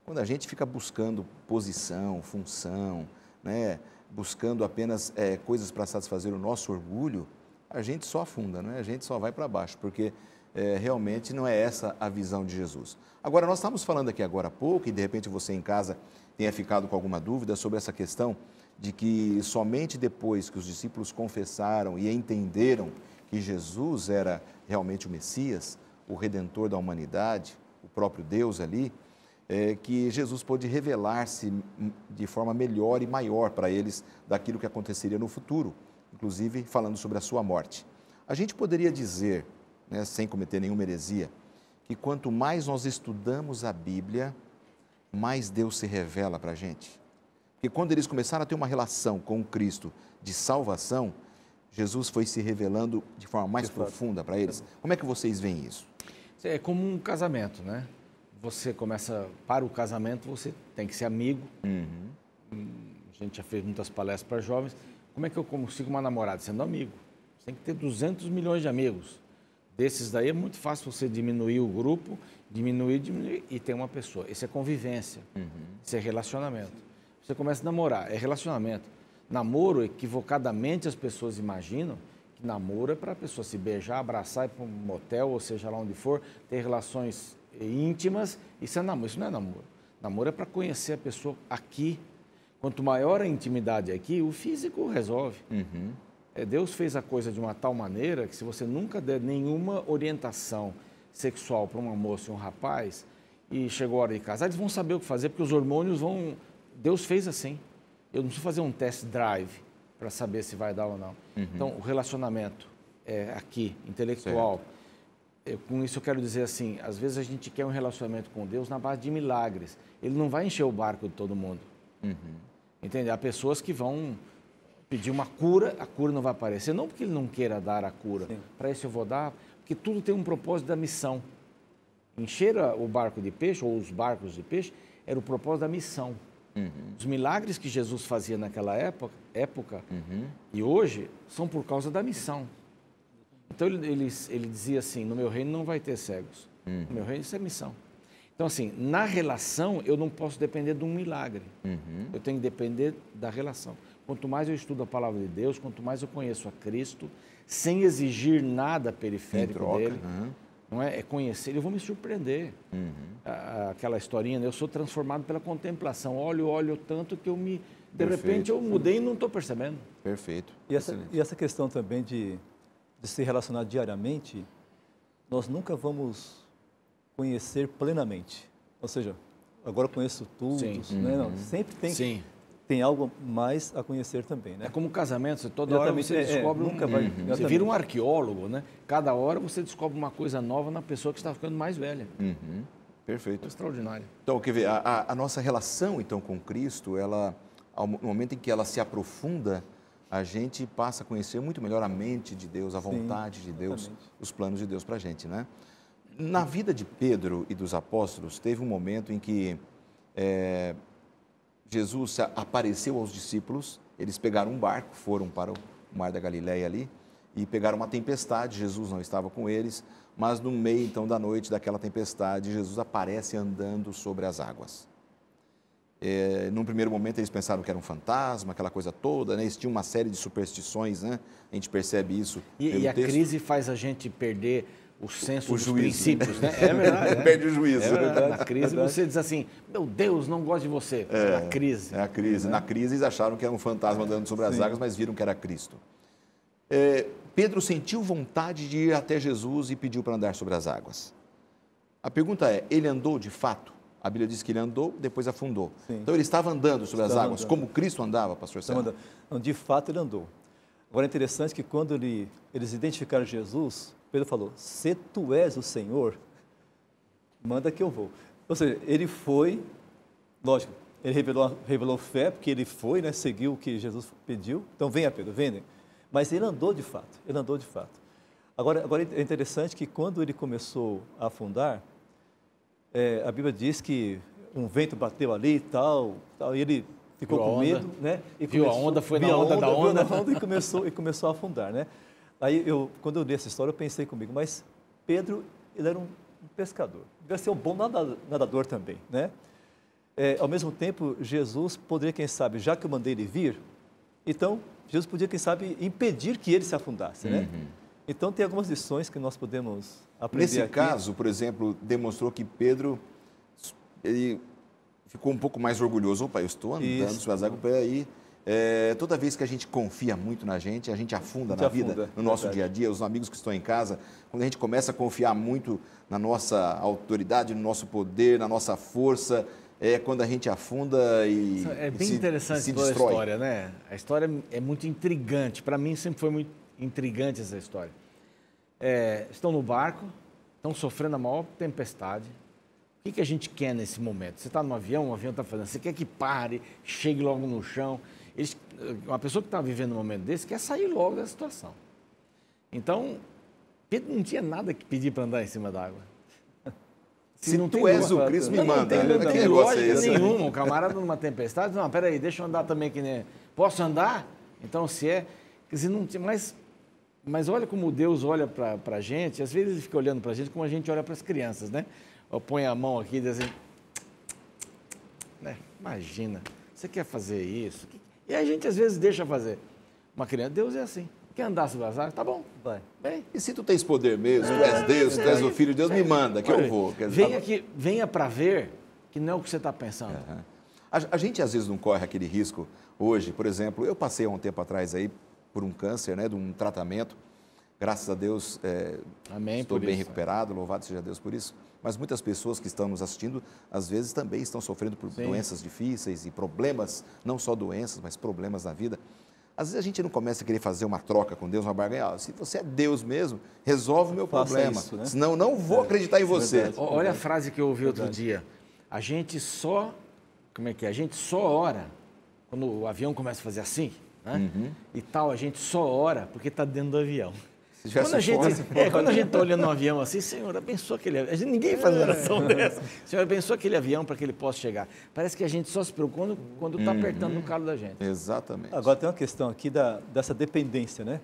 quando a gente fica buscando posição, função, né, buscando apenas coisas para satisfazer o nosso orgulho, a gente só afunda, né? A gente só vai para baixo, porque realmente não é essa a visão de Jesus. Agora, nós estamos falando aqui agora há pouco, e de repente você em casa tenha ficado com alguma dúvida sobre essa questão de que somente depois que os discípulos confessaram e entenderam que Jesus era realmente o Messias, o Redentor da humanidade, o próprio Deus ali, que Jesus pôde revelar-se de forma melhor e maior para eles daquilo que aconteceria no futuro, inclusive falando sobre a sua morte. A gente poderia dizer, né, sem cometer nenhuma heresia, que quanto mais nós estudamos a Bíblia, mais Deus se revela para a gente. Porque quando eles começaram a ter uma relação com Cristo de salvação, Jesus foi se revelando de forma mais profunda para eles. Como é que vocês veem isso? É como um casamento, né? Você começa, para o casamento, você tem que ser amigo. A gente já fez muitas palestras para jovens. Como é que eu consigo uma namorada? Sendo amigo. Você tem que ter 200 milhões de amigos. Desses daí é muito fácil você diminuir o grupo, diminuir e ter uma pessoa. Isso é convivência, isso é relacionamento. Você começa a namorar, é relacionamento. Namoro, equivocadamente, as pessoas imaginam que namoro é para a pessoa se beijar, abraçar, ir para um motel, ou seja lá onde for, ter relações íntimas. Isso é namoro, isso não é namoro. Namoro é para conhecer a pessoa aqui. Quanto maior a intimidade aqui, o físico resolve. Deus fez a coisa de uma tal maneira que se você nunca der nenhuma orientação sexual para uma moça e um rapaz e chegou a hora de casar, eles vão saber o que fazer, porque os hormônios vão... Deus fez assim. Eu não preciso fazer um test drive para saber se vai dar ou não. Então, o relacionamento é aqui, intelectual. Com isso eu quero dizer assim, às vezes a gente quer um relacionamento com Deus na base de milagres. Ele não vai encher o barco de todo mundo. Entende? Há pessoas que vão pedir uma cura, a cura não vai aparecer. Não porque ele não queira dar a cura. Para isso eu vou dar, porque tudo tem um propósito da missão. Encher o barco de peixe, ou os barcos de peixe, era o propósito da missão. Os milagres que Jesus fazia naquela época e hoje são por causa da missão. Então ele dizia assim, no meu reino não vai ter cegos. No meu reino isso é missão. Então assim, na relação eu não posso depender de um milagre. Eu tenho que depender da relação. Quanto mais eu estudo a palavra de Deus, quanto mais eu conheço a Cristo, sem exigir nada periférico dele, não é? É conhecer, eu vou me surpreender. Aquela historinha, né? Eu sou transformado pela contemplação, olho tanto que eu me... De repente eu mudei e não estou percebendo. Perfeito. E essa questão também de se relacionar diariamente, nós nunca vamos conhecer plenamente. Ou seja, agora eu conheço tudo, né? Não, sempre tem algo mais a conhecer também, né? É como um casamento, toda hora você descobre você vira um arqueólogo, né? Cada hora você descobre uma coisa nova na pessoa que está ficando mais velha. Perfeito. É extraordinário. Então, quer ver, a nossa relação, então, com Cristo, ela, no momento em que ela se aprofunda, a gente passa a conhecer muito melhor a mente de Deus, a vontade de Deus, os planos de Deus para a gente, né? Na vida de Pedro e dos apóstolos, teve um momento em que Jesus apareceu aos discípulos, eles pegaram um barco, foram para o mar da Galileia ali, e pegaram uma tempestade, Jesus não estava com eles, mas no meio então da noite daquela tempestade, Jesus aparece andando sobre as águas. Num primeiro momento eles pensaram que era um fantasma, aquela coisa toda, né? Eles tinham uma série de superstições, né? A gente percebe isso e a crise faz a gente perder o senso dos princípios, né? É verdade. Perde o juízo. Na crise você diz assim, meu Deus, não gosto de você. É a crise. É a crise. Na crise eles acharam que era um fantasma andando sobre as águas, mas viram que era Cristo. Pedro sentiu vontade de ir até Jesus e pediu para andar sobre as águas. A pergunta é, ele andou de fato? A Bíblia diz que ele andou, depois afundou. Então ele estava andando sobre as águas, como Cristo andava, pastor Sérgio? Não, de fato ele andou. Agora é interessante que quando eles identificaram Jesus, Pedro falou, se tu és o Senhor, manda que eu vou. Ou seja, ele foi, lógico, ele revelou fé, porque ele foi, né, seguiu o que Jesus pediu. Então venha Pedro, venha. Mas ele andou de fato, Agora é interessante que quando ele começou a afundar, a Bíblia diz que um vento bateu ali e tal, e ele ficou com medo, né? E viu a onda, foi na onda da onda. E começou a afundar, né? Aí, quando eu li essa história, eu pensei comigo, mas Pedro, ele era um pescador, devia ser um bom nadador também, né? Ao mesmo tempo, Jesus poderia, quem sabe, já que eu mandei ele vir, então, Jesus podia, quem sabe, impedir que ele se afundasse, né? Então, tem algumas lições que nós podemos aprender Nesse aqui. caso, por exemplo, demonstrou que Pedro, ele ficou um pouco mais orgulhoso. Opa, eu estou andando sobre as águas, aí Toda vez que a gente confia muito na gente, a gente afunda na vida, no nosso dia a dia. Os amigos que estão em casa, quando a gente começa a confiar muito na nossa autoridade, no nosso poder, na nossa força, é quando a gente afunda e é bem interessante se toda destrói. A história, né? A história é muito intrigante. Para mim sempre foi muito intrigante essa história. Estão no barco, estão sofrendo a maior tempestade. O que a gente quer nesse momento? Você está no avião, o avião está fazendo. Você quer que pare, chegue logo no chão. Uma pessoa que está vivendo um momento desse quer sair logo da situação. Então, Pedro não tinha nada que pedir para andar em cima d'água. Se não tu és o Cristo, me manda. Não tem lógica nenhuma. O camarada numa tempestade, não, peraí, deixa eu andar também que nem... Posso andar? Então, se é... Quer dizer, não tinha... Mas olha como Deus olha para a gente, às vezes ele fica olhando para a gente como a gente olha para as crianças, né? Ou põe a mão aqui e diz assim... Né? Imagina, você quer fazer isso? E a gente às vezes deixa fazer. Uma criança, Deus é assim. Quer andar sobre as águas? Tá bom, vai. Bem. E se tu tens poder mesmo, tu és Deus, tu és o Filho de Deus, me manda, que eu vou. Venha para ver que não é o que você está pensando. A gente às vezes não corre aquele risco hoje. Por exemplo, eu passei há um tempo atrás aí por um câncer, né, de um tratamento. Graças a Deus, Amém, estou bem isso. recuperado, louvado seja Deus por isso. Mas muitas pessoas que estão nos assistindo, às vezes também estão sofrendo por doenças difíceis e problemas, não só doenças, mas problemas na vida. Às vezes a gente não começa a querer fazer uma troca com Deus, uma barganha. Se você é Deus mesmo, resolve o meu problema. Isso, né? Senão, não vou acreditar em você. Verdade. Olha a frase que eu ouvi outro dia. A gente só... Como é que é? A gente só ora quando o avião começa a fazer assim, né? E tal, a gente só ora porque está dentro do avião. Quando a gente está olhando no avião assim, Senhor, abençoa aquele avião. Ninguém faz oração dessa. Senhor, abençoa aquele avião para que ele possa chegar. Parece que a gente só se preocupa quando está apertando no calo da gente. Exatamente. Agora tem uma questão aqui dessa dependência, né?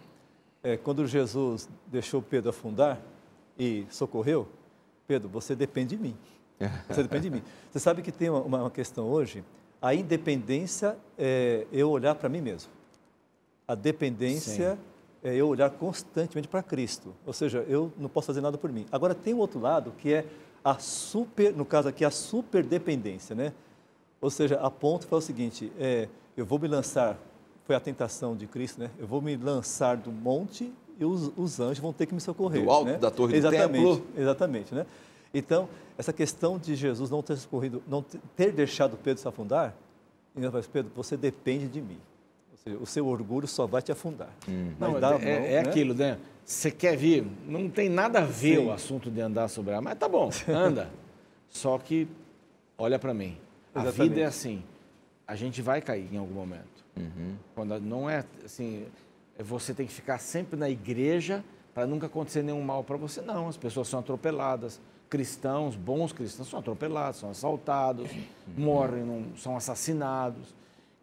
Quando Jesus deixou Pedro afundar e socorreu, Pedro, você depende de mim. Você depende de mim. Você sabe que tem uma questão hoje, a independência é eu olhar para mim mesmo. A dependência é eu olhar constantemente para Cristo. Ou seja, eu não posso fazer nada por mim. Agora tem o outro lado que é no caso aqui, a superdependência, né? Ou seja, a ponto foi o seguinte, eu vou me lançar, foi a tentação de Cristo, né? Eu vou me lançar do monte e os anjos vão ter que me socorrer. Do alto, né? da torre do templo. Exatamente, né? Então, essa questão de Jesus não ter socorrido, não ter deixado Pedro se afundar, ele fala, Pedro, você depende de mim. Ou seja, o seu orgulho só vai te afundar. Não, é aquilo, né? Você quer vir, não tem nada a ver o assunto de andar sobre a água, mas tá bom, anda. Só que, olha para mim, a vida é assim, a gente vai cair em algum momento. Quando não é assim, você tem que ficar sempre na igreja para nunca acontecer nenhum mal para você. Não, as pessoas são atropeladas. Cristãos, bons cristãos, são atropelados, são assaltados, morrem, são assassinados.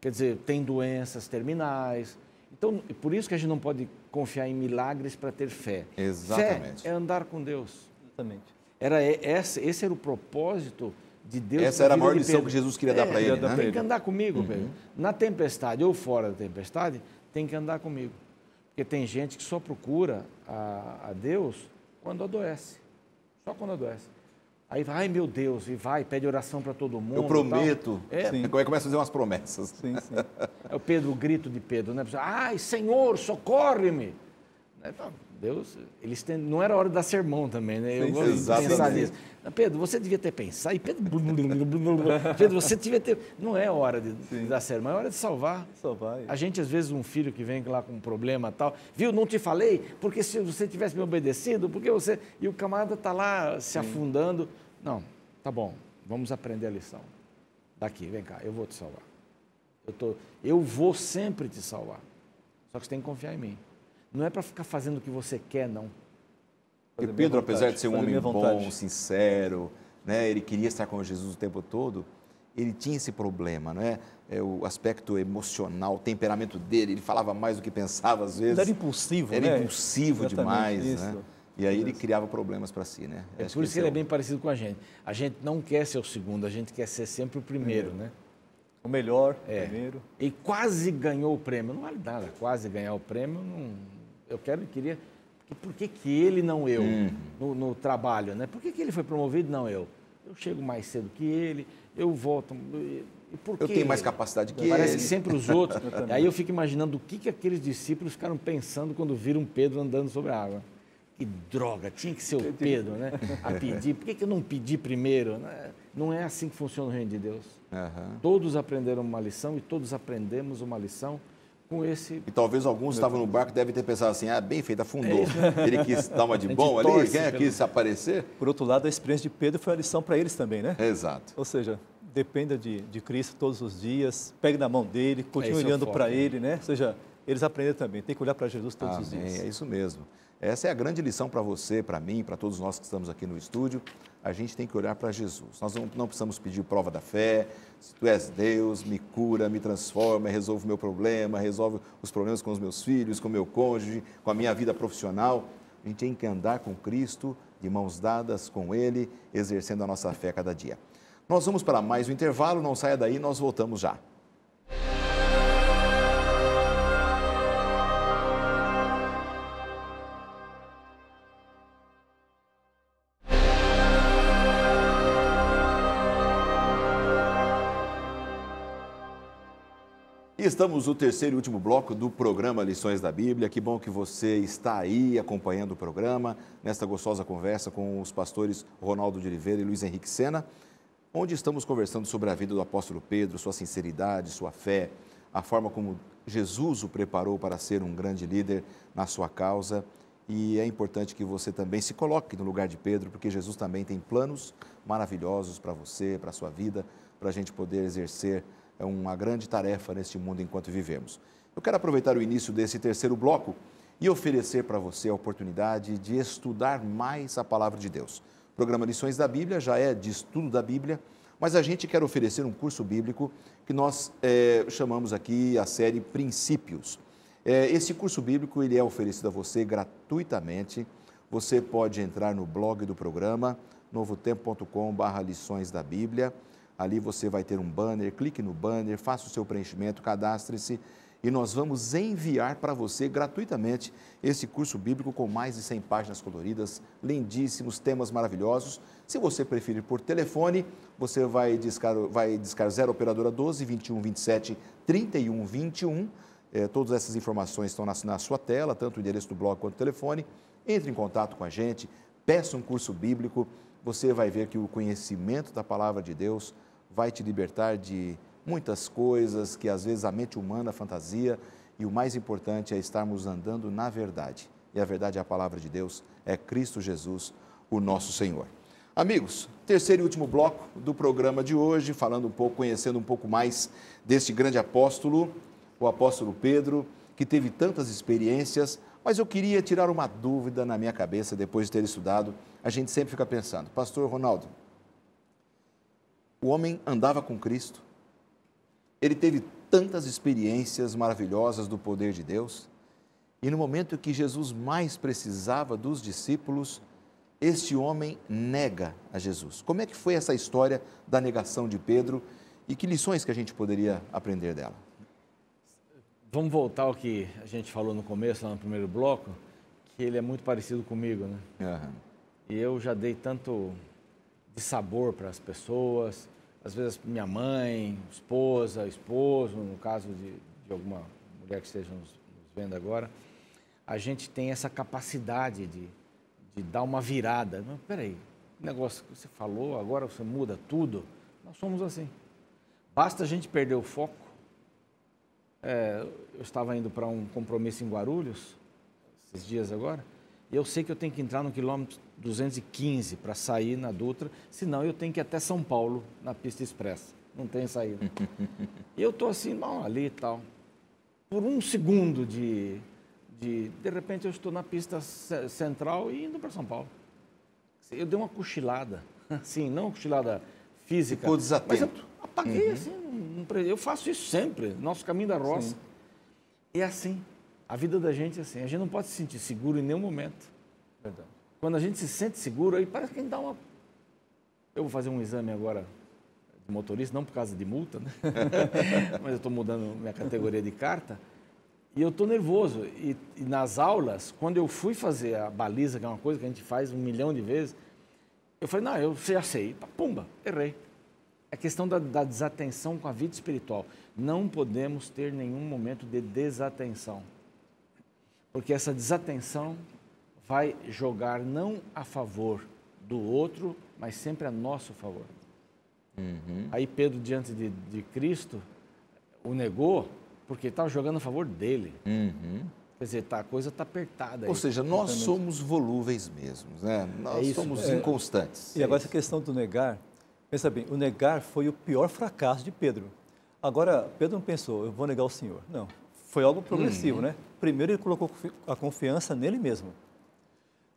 Quer dizer, tem doenças terminais. Então, por isso que a gente não pode confiar em milagres para ter fé. Exatamente. Fé é andar com Deus. Exatamente. Esse era o propósito de Deus. Essa era a maior lição que Jesus queria dar para ele, né? Tem que andar comigo, Pedro. Na tempestade ou fora da tempestade, tem que andar comigo. Porque tem gente que só procura a Deus quando adoece. Só quando adoece. Aí vai, ai meu Deus, e vai, pede oração para todo mundo. Eu prometo. Tal. Começa a fazer umas promessas. Sim. É o grito de Pedro, né? Ai, Senhor, socorre-me. Não, Deus, não era hora de dar sermão também, né? Eu gosto de pensar nisso. Pedro, você devia ter pensado. E Pedro, você devia ter... Não é hora de dar sermão, é hora de salvar. A gente, às vezes, um filho que vem lá com um problema e tal, viu, não te falei, porque se você tivesse me obedecido, porque você... E o camarada está lá se afundando. Não, tá bom, vamos aprender a lição. Daqui, vem cá, eu vou te salvar. Eu vou sempre te salvar. Só que você tem que confiar em mim. Não é para ficar fazendo o que você quer, não. Porque Pedro, apesar de ser um homem bom, sincero, né, ele queria estar com Jesus o tempo todo, ele tinha esse problema, não é? O aspecto emocional, o temperamento dele, ele falava mais do que pensava às vezes. Ele era impulsivo, né? Era impulsivo demais, né? E aí ele criava problemas para si, né? É por isso que ele é bem parecido com a gente. A gente não quer ser o segundo, a gente quer ser sempre o primeiro, né? O melhor, primeiro. E quase ganhou o prêmio. Não vale nada, quase ganhar o prêmio. Eu queria... Por que ele, não eu, no trabalho, né? Por que ele foi promovido, não eu? Eu chego mais cedo que ele, eu volto... E por Eu quê? tenho mais capacidade que Parece ele. que sempre os outros. Aí eu fico imaginando o que aqueles discípulos ficaram pensando quando viram Pedro andando sobre a água. Que droga, tinha que ser o Pedro, né? A pedir. Por que eu não pedi primeiro? Não é assim que funciona o reino de Deus. Aham. Todos aprenderam uma lição e todos aprendemos uma lição com esse... E talvez alguns estavam no barco e devem ter pensado assim, bem feito, afundou. Ele quis dar uma de bom ali, torce quem quis aparecer? Por outro lado, a experiência de Pedro foi uma lição para eles também, né? Exato. Ou seja, dependa de Cristo todos os dias, pegue na mão dele, continue Esse é o olhando foco, para né? ele, né? Ou seja, eles aprenderam também, tem que olhar para Jesus todos os Amém, dias. é isso mesmo. Essa é a grande lição para você, para mim, para todos nós que estamos aqui no estúdio. A gente tem que olhar para Jesus. Nós não precisamos pedir prova da fé. Se tu és Deus, me cura, me transforma, resolve o meu problema, resolve os problemas com os meus filhos, com o meu cônjuge, com a minha vida profissional. A gente tem que andar com Cristo, de mãos dadas com Ele, exercendo a nossa fé cada dia. Nós vamos para mais um intervalo, não saia daí, nós voltamos já. E estamos no terceiro e último bloco do programa Lições da Bíblia. Que bom que você está aí acompanhando o programa, nesta gostosa conversa com os pastores Ronaldo de Oliveira e Luiz Henrique Sena, onde estamos conversando sobre a vida do apóstolo Pedro, sua sinceridade, sua fé, a forma como Jesus o preparou para ser um grande líder na sua causa. E é importante que você também se coloque no lugar de Pedro, porque Jesus também tem planos maravilhosos para você, para a sua vida, para a gente poder exercer uma grande tarefa neste mundo enquanto vivemos. Eu quero aproveitar o início desse terceiro bloco e oferecer para você a oportunidade de estudar mais a Palavra de Deus. O programa Lições da Bíblia já é de estudo da Bíblia, mas a gente quer oferecer um curso bíblico que nós chamamos aqui a série Princípios. Esse curso bíblico ele é oferecido a você gratuitamente. Você pode entrar no blog do programa, novotempo.com/lições da Bíblia. Ali você vai ter um banner, clique no banner, faça o seu preenchimento, cadastre-se e nós vamos enviar para você gratuitamente esse curso bíblico com mais de 100 páginas coloridas, lindíssimos, temas maravilhosos. Se você preferir por telefone, você vai discar 0 operadora 12 21 27 31 21. Todas essas informações estão na sua tela, tanto o endereço do blog quanto o telefone. Entre em contato com a gente, peça um curso bíblico, você vai ver que o conhecimento da Palavra de Deus vai te libertar de muitas coisas que às vezes a mente humana fantasia, e o mais importante é estarmos andando na verdade. E a verdade é a Palavra de Deus, é Cristo Jesus, o nosso Senhor. Amigos, terceiro e último bloco do programa de hoje, falando um pouco, conhecendo um pouco mais deste grande apóstolo, o apóstolo Pedro, que teve tantas experiências, mas eu queria tirar uma dúvida na minha cabeça depois de ter estudado. A gente sempre fica pensando, pastor Ronaldo, o homem andava com Cristo, ele teve tantas experiências maravilhosas do poder de Deus, e no momento que Jesus mais precisava dos discípulos, este homem nega a Jesus. Como é que foi essa história da negação de Pedro e que lições que a gente poderia aprender dela? Vamos voltar ao que a gente falou no começo, lá no primeiro bloco, que ele é muito parecido comigo, né? Uhum. E eu já dei tanto de sabor para as pessoas, às vezes minha mãe, esposa, esposo, no caso de alguma mulher que esteja nos vendo agora, a gente tem essa capacidade de dar uma virada. Não, peraí, o negócio que você falou, agora você muda tudo. Nós somos assim. Basta a gente perder o foco. Eu estava indo para um compromisso em Guarulhos, esses dias agora, e eu sei que eu tenho que entrar no quilômetro 215 para sair na Dutra, senão eu tenho que ir até São Paulo na pista expressa. Não tem saída. E eu estou assim, bom, ali e tal. Por um segundo de repente eu estou na pista central e indo para São Paulo. Eu dei uma cochilada, assim, não uma cochilada física. Ficou desatento. Mas eu apaguei assim, eu faço isso sempre, nosso caminho da roça. Sim. É assim, a vida da gente é assim, a gente não pode se sentir seguro em nenhum momento. Verdade. Quando a gente se sente seguro, aí parece que a gente dá uma... Eu vou fazer um exame agora de motorista, não por causa de multa, né? Mas eu estou mudando minha categoria de carta. E eu estou nervoso. E nas aulas, quando eu fui fazer a baliza, que é uma coisa que a gente faz 1 milhão de vezes, eu falei, não, eu já sei. Pumba, errei. A questão da desatenção com a vida espiritual. Não podemos ter nenhum momento de desatenção. Porque essa desatenção vai jogar não a favor do outro, mas sempre a nosso favor. Aí Pedro, diante de Cristo, o negou porque estava jogando a favor dele. Quer dizer, a coisa está apertada. Ou seja, nós somos volúveis mesmos, né? Nós somos inconstantes. E agora essa questão do negar, pensa bem, o negar foi o pior fracasso de Pedro. Agora, Pedro não pensou, eu vou negar o Senhor. Não, foi algo progressivo, né? Primeiro ele colocou a confiança nele mesmo.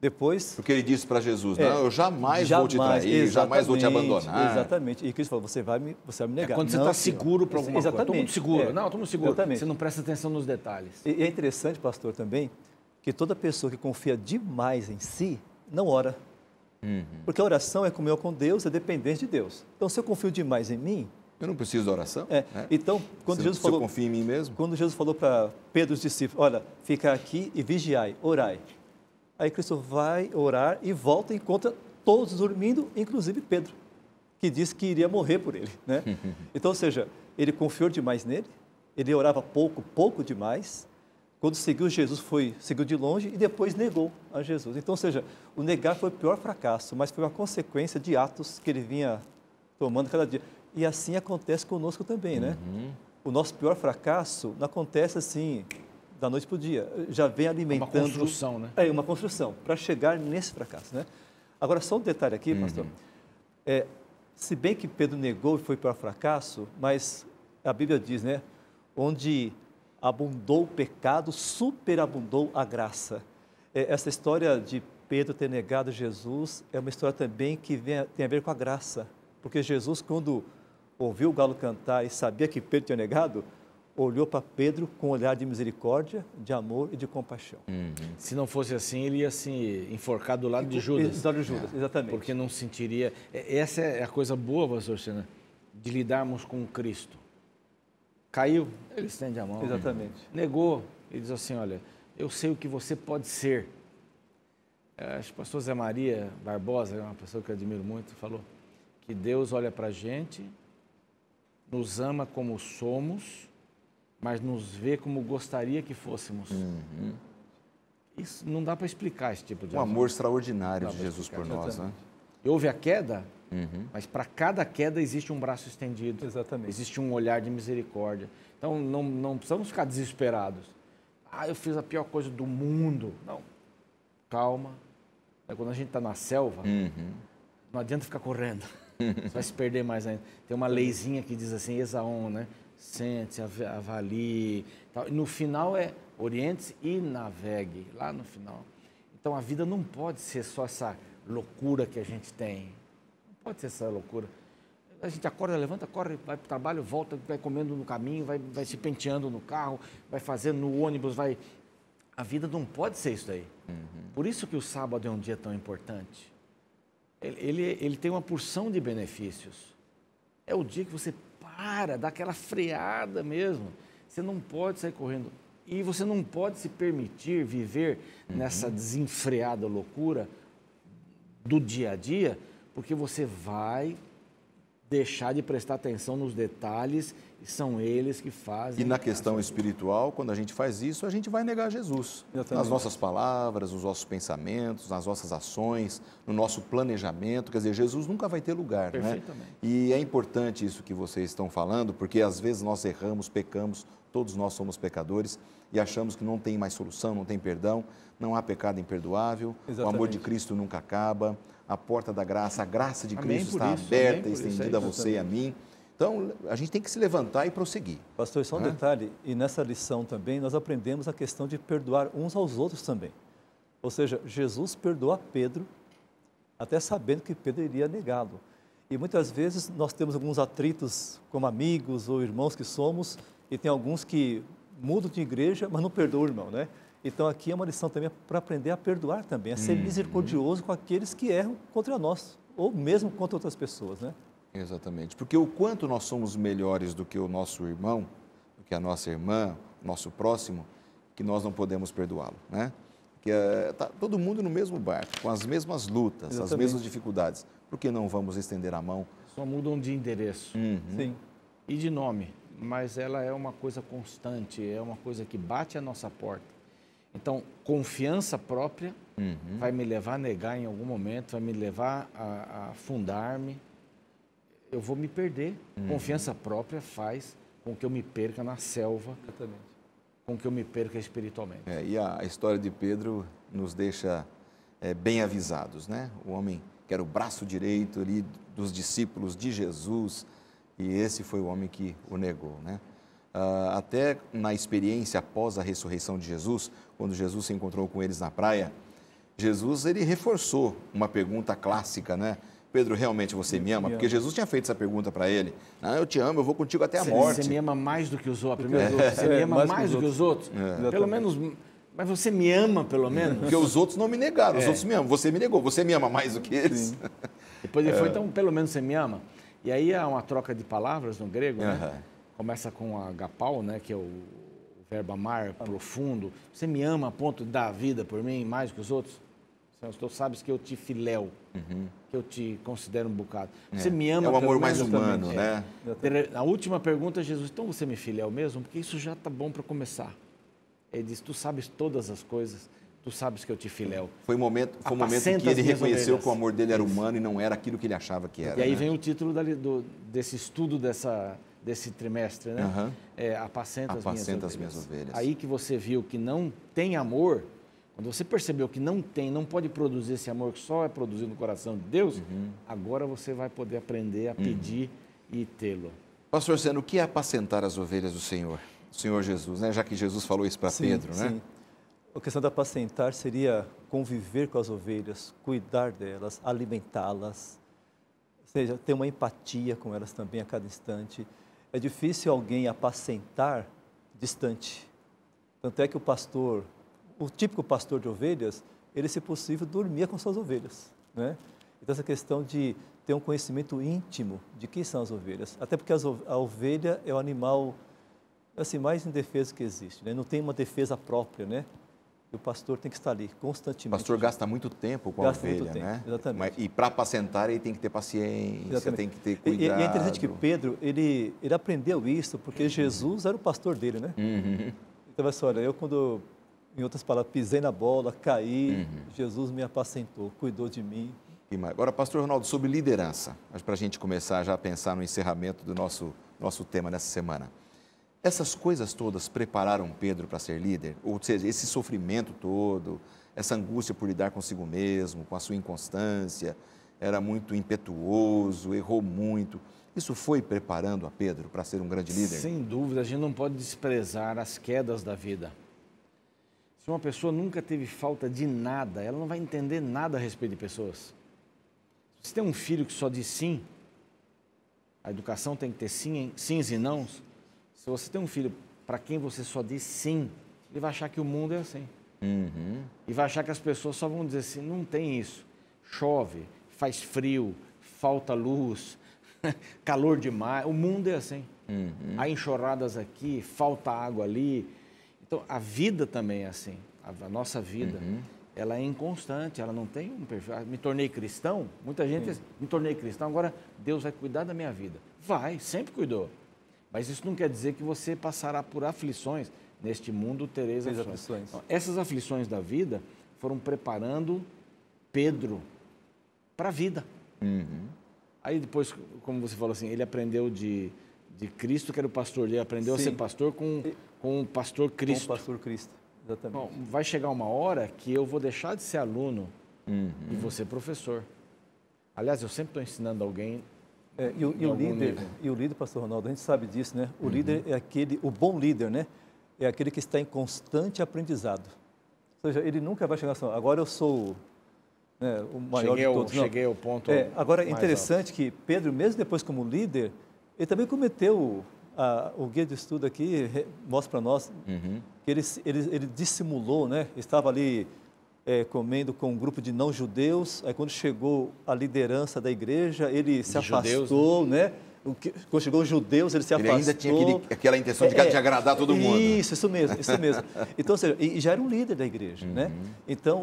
Depois... Porque ele disse para Jesus, não, eu jamais vou te trair, jamais vou te abandonar. Exatamente. E Cristo falou, você vai me negar. É quando você está seguro para alguma coisa. Estou muito seguro. Não, estou muito seguro. Exatamente. Você não presta atenção nos detalhes. E é interessante, pastor, também, que toda pessoa que confia demais em si, não ora. Porque a oração é comunhão com Deus, é dependente de Deus. Então, se eu confio demais em mim... Eu não preciso de oração? Então, quando Jesus falou... Se eu confio em mim mesmo? Quando Jesus falou para Pedro e os discípulos, olha, fica aqui e vigiai, orai. Aí Cristo vai orar e volta e encontra todos dormindo, inclusive Pedro, que disse que iria morrer por ele, né? Então, ou seja, ele confiou demais nele, ele orava pouco demais. Quando seguiu Jesus, seguiu de longe e depois negou a Jesus. Então, ou seja, o negar foi o pior fracasso, mas foi uma consequência de atos que ele vinha tomando cada dia. E assim acontece conosco também, né? O nosso pior fracasso não acontece assim, da noite para o dia. Já vem alimentando... Uma construção, né? É, uma construção, para chegar nesse fracasso, né? Agora, só um detalhe aqui, pastor. Se bem que Pedro negou e foi para o fracasso, mas a Bíblia diz, né? Onde abundou o pecado, superabundou a graça. Essa história de Pedro ter negado Jesus é uma história também que tem a ver com a graça. Porque Jesus, quando ouviu o galo cantar e sabia que Pedro tinha negado, olhou para Pedro com um olhar de misericórdia, de amor e de compaixão. Se não fosse assim, ele ia se enforcar do lado de Judas. Do lado de Judas, exatamente. Porque não sentiria... Essa é a coisa boa, pastor Sena, de lidarmos com Cristo. Caiu, ele estende a mão. Exatamente. Negou, ele diz assim, olha, eu sei o que você pode ser. Acho que o pastor Zé Maria Barbosa, é uma pessoa que eu admiro muito, falou que Deus olha para a gente, nos ama como somos, mas nos vê como gostaria que fôssemos. Isso não dá para explicar, esse tipo de amor. Um amor extraordinário de Jesus por nós, né? Houve a queda, mas para cada queda existe um braço estendido. Exatamente. Existe um olhar de misericórdia. Então, não precisamos ficar desesperados. Eu fiz a pior coisa do mundo. Não. Calma. Quando a gente está na selva, não adianta ficar correndo. Você vai se perder mais ainda. Tem uma leizinha que diz assim, Esaon, né? Sente-se, avalie. Tal. E no final oriente-se e navegue. Lá no final. Então, a vida não pode ser só essa loucura que a gente tem. Não pode ser essa loucura. A gente acorda, levanta, corre, vai para o trabalho, volta, vai comendo no caminho, vai se penteando no carro, vai fazendo no ônibus, vai... A vida não pode ser isso daí. Por isso que o sábado é um dia tão importante. Ele tem uma porção de benefícios. É o dia que você para, dá aquela freada mesmo. Você não pode sair correndo. E você não pode se permitir viver nessa desenfreada loucura do dia a dia, porque você vai deixar de prestar atenção nos detalhes e são eles que fazem. E na questão espiritual, quando a gente faz isso, a gente vai negar Jesus. Exatamente. Nas nossas palavras, nos nossos pensamentos, nas nossas ações, no nosso planejamento. Quer dizer, Jesus nunca vai ter lugar, Perfeitamente. Né? E é importante isso que vocês estão falando, porque às vezes nós erramos, pecamos, todos nós somos pecadores e achamos que não tem mais solução, não tem perdão, não há pecado imperdoável, Exatamente. O amor de Cristo nunca acaba, a porta da graça, a graça de Amém Cristo por está isso, aberta, amém por isso, estendida a você e a mim. Então, a gente tem que se levantar e prosseguir. Pastor, só um detalhe, e nessa lição também nós aprendemos a questão de perdoar uns aos outros também. Ou seja, Jesus perdoou a Pedro, até sabendo que Pedro iria negá-lo. E muitas vezes nós temos alguns atritos como amigos ou irmãos que somos, e tem alguns que mudam de igreja, mas não perdoam o irmão, né? Então aqui é uma lição também para aprender a perdoar também, a ser misericordioso com aqueles que erram contra nós, ou mesmo contra outras pessoas, né? Exatamente, porque o quanto nós somos melhores do que o nosso irmão, do que a nossa irmã, nosso próximo, que nós não podemos perdoá-lo, né? Porque está todo mundo no mesmo barco, com as mesmas lutas, Exatamente. as mesmas dificuldades. Por que não vamos estender a mão só mudam de endereço Sim. e de nome, mas ela é uma coisa constante, é uma coisa que bate a nossa porta. Então, confiança própria vai me levar a negar em algum momento, vai me levar a afundar-me. Eu vou me perder. Confiança própria faz com que eu me perca na selva, Exatamente. com que eu me perca espiritualmente. E a história de Pedro nos deixa bem avisados, né? O homem que era o braço direito ali dos discípulos de Jesus, e esse foi o homem que o negou, né? Até na experiência após a ressurreição de Jesus, quando Jesus se encontrou com eles na praia, Jesus ele reforçou uma pergunta clássica, né? Pedro, realmente você me ama? Porque Jesus tinha feito essa pergunta para ele. Não, eu te amo, eu vou contigo até a morte. Você me ama mais do que os outros. Primeiro, você me ama mais do que os outros? Pelo menos, mas você me ama pelo menos? Porque os outros não me negaram, os outros me amam. Você me negou, você me ama mais do que eles? Depois ele foi, então pelo menos você me ama? E aí há uma troca de palavras no grego, né? Começa com agapau, né? Que é o verbo amar, profundo. Você me ama a ponto de dar a vida por mim mais do que os outros? Tu sabes que eu te filéu, que eu te considero um bocado. Você me ama. É o amor pelo mais menos humano, também. né? A última pergunta, Jesus, então você me filéu mesmo? Porque isso já está bom para começar. Ele diz, tu sabes todas as coisas, tu sabes que eu te filéu. Foi um momento que ele reconheceu que o amor dele era humano e não era aquilo que ele achava que era. E aí né? vem o título desse estudo desse trimestre, né? Apacenta as minhas ovelhas. Aí que você viu que não tem amor. Quando você percebeu que não pode produzir esse amor que só é produzido no coração de Deus, agora você vai poder aprender a pedir e tê-lo. Pastor Seno, o que é apacentar as ovelhas do Senhor? O Senhor Jesus, né? Já que Jesus falou isso para Pedro, né? Sim. A questão de apacentar seria conviver com as ovelhas, cuidar delas, alimentá-las, ou seja, ter uma empatia com elas também a cada instante. É difícil alguém apacentar distante. Tanto é que o típico pastor de ovelhas, ele, se possível, dormia com suas ovelhas, né? Então, essa questão de ter um conhecimento íntimo de quem são as ovelhas, até porque a ovelha é o animal assim, mais indefeso que existe, né? Não tem uma defesa própria, né? E o pastor tem que estar ali constantemente. O pastor gasta muito tempo com a ovelha, né? Exatamente. E para apacentar, ele tem que ter paciência, tem que ter cuidado. E é interessante que Pedro, ele aprendeu isso porque Jesus era o pastor dele, né? Então, vai olha, eu quando, em outras palavras, pisei na bola, caí, Jesus me apacentou, cuidou de mim. Agora, pastor Ronaldo, sobre liderança, para a gente começar já a pensar no encerramento do nosso tema nessa semana. Essas coisas todas prepararam Pedro para ser líder? Ou seja, esse sofrimento todo, essa angústia por lidar consigo mesmo, com a sua inconstância, era muito impetuoso, errou muito. Isso foi preparando a Pedro para ser um grande líder? Sem dúvida, a gente não pode desprezar as quedas da vida. Se uma pessoa nunca teve falta de nada, ela não vai entender nada a respeito de pessoas. Se tem um filho que só diz sim, a educação tem que ter sims e nãos. Se você tem um filho para quem você só diz sim, ele vai achar que o mundo é assim. E vai achar que as pessoas só vão dizer assim, não tem isso. Chove, faz frio, falta luz, calor demais, o mundo é assim. Há enxurradas aqui, falta água ali. Então, a vida também é assim. A nossa vida, ela é inconstante, ela não tem um perfil. Me tornei cristão, muita gente diz, me tornei cristão, agora Deus vai cuidar da minha vida. Vai, sempre cuidou. Mas isso não quer dizer que você passará por aflições. Neste mundo tereis aflições. Então, essas aflições da vida foram preparando Pedro para a vida. Aí depois, como você falou assim, ele aprendeu de Cristo, que era o pastor dele, aprendeu a ser pastor com o pastor Cristo. Com o pastor Cristo, exatamente. Bom, vai chegar uma hora que eu vou deixar de ser aluno e vou ser professor. Aliás, eu sempre estou ensinando alguém. E o líder, pastor Ronaldo, a gente sabe disso, né? O líder é o bom líder, né? É aquele que está em constante aprendizado. Ou seja, ele nunca vai chegar assim, agora eu sou o maior de todos. Cheguei ao ponto agora, é interessante que Pedro, mesmo depois como líder, ele também cometeu, o guia de estudo aqui mostra para nós, que ele dissimulou, né? Estava ali comendo com um grupo de não-judeus, aí quando chegou a liderança da igreja, ele se afastou, né? Quando chegou os judeus, ele se afastou. Ele ainda tinha aquela intenção de agradar todo mundo. Isso mesmo. Então, ou seja, e já era um líder da igreja, né? Então,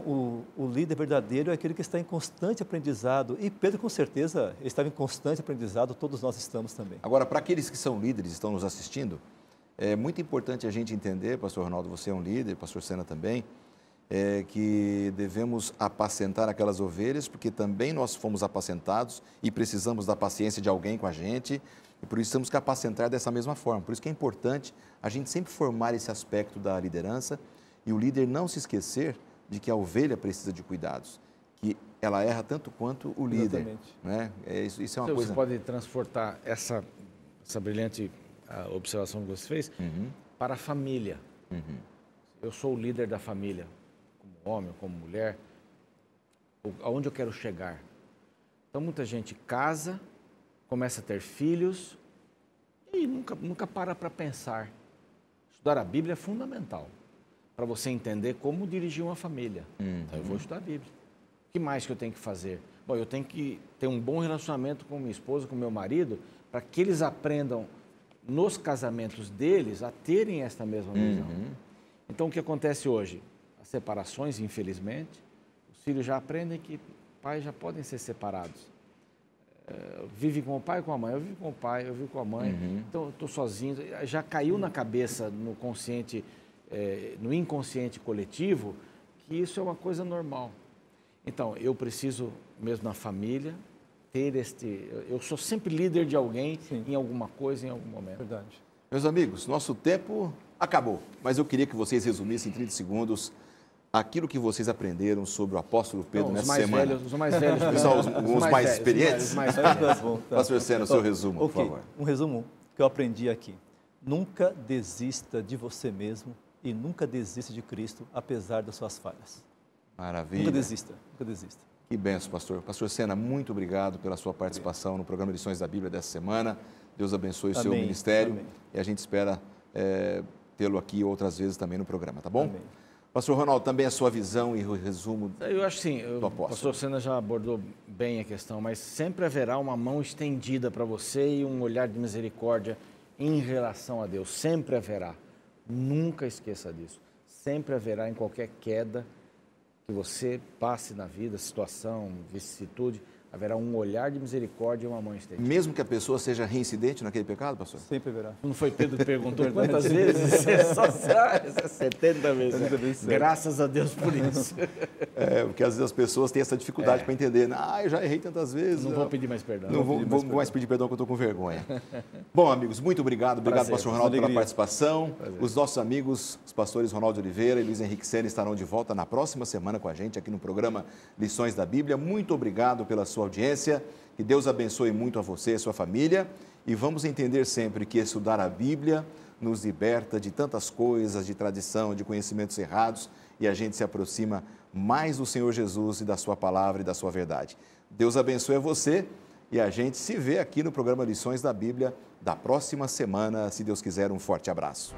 o líder verdadeiro é aquele que está em constante aprendizado. E Pedro, com certeza, estava em constante aprendizado, todos nós estamos também. Agora, para aqueles que são líderes e estão nos assistindo, é muito importante a gente entender, pastor Ronaldo, você é um líder, pastor Sena também, que devemos apacentar aquelas ovelhas, porque também nós fomos apacentados e precisamos da paciência de alguém com a gente, e por isso temos que apacentar dessa mesma forma. Por isso que é importante a gente sempre formar esse aspecto da liderança e o líder não se esquecer de que a ovelha precisa de cuidados, que ela erra tanto quanto o líder. Exatamente. Né? Isso é uma Então, coisa... Você pode transportar essa brilhante observação que você fez para a família. Eu sou o líder da família, como homem, como mulher, aonde eu quero chegar. Então, muita gente casa, começa a ter filhos e nunca para pensar. Estudar a Bíblia é fundamental para você entender como dirigir uma família. Então, eu vou estudar a Bíblia. O que mais que eu tenho que fazer? Bom, eu tenho que ter um bom relacionamento com minha esposa, com meu marido, para que eles aprendam nos casamentos deles a terem esta mesma visão. Então, o que acontece hoje? As separações, infelizmente, os filhos já aprendem que pais já podem ser separados. Vive com o pai e com a mãe, eu vivo com o pai, eu vivo com a mãe, então eu estou sozinho. Já caiu na cabeça, no consciente, no inconsciente coletivo, que isso é uma coisa normal. Então, eu preciso, mesmo na família, ter eu sou sempre líder de alguém, em alguma coisa, em algum momento. Verdade. Meus amigos, nosso tempo acabou, mas eu queria que vocês resumissem em 30 segundos aquilo que vocês aprenderam sobre o apóstolo Pedro nessa semana. Os mais velhos. São os mais experientes? Os mais experientes. Pastor Sena, o seu resumo, por favor. Um resumo que eu aprendi aqui. Nunca desista de você mesmo e nunca desista de Cristo, apesar das suas falhas. Maravilha. Nunca desista. Que benção, pastor. Pastor Sena, muito obrigado pela sua participação no programa Lições da Bíblia dessa semana. Deus abençoe o seu ministério. Amém. E a gente espera tê-lo aqui outras vezes também no programa, tá bom? Amém. Pastor Ronaldo, também a sua visão e o resumo Eu acho que sim, do apóstolo. O pastor Sena já abordou bem a questão, mas sempre haverá uma mão estendida para você e um olhar de misericórdia em relação a Deus. Sempre haverá. Nunca esqueça disso. Sempre haverá em qualquer queda que você passe na vida, situação, vicissitude, haverá um olhar de misericórdia e uma mão estendida. Mesmo que a pessoa seja reincidente naquele pecado, pastor? Sempre verá. Não foi Pedro que perguntou quantas vezes? Só 70 vezes. Graças a Deus por isso. Porque às vezes as pessoas têm essa dificuldade para entender. Eu já errei tantas vezes. Não vou pedir mais perdão. Não vou mais pedir perdão, que eu estou com vergonha. Bom, amigos, muito obrigado. Obrigado, pastor Ronaldo, pela participação. Os nossos amigos, os pastores Ronaldo Oliveira e Luiz Henrique Sena, estarão de volta na próxima semana com a gente aqui no programa Lições da Bíblia. Muito obrigado pela sua audiência. Que Deus abençoe muito a você e a sua família. E vamos entender sempre que estudar a Bíblia nos liberta de tantas coisas, de tradição, de conhecimentos errados, e a gente se aproxima mais do Senhor Jesus e da sua palavra e da sua verdade. Deus abençoe a você e a gente se vê aqui no programa Lições da Bíblia da próxima semana, se Deus quiser. Um forte abraço.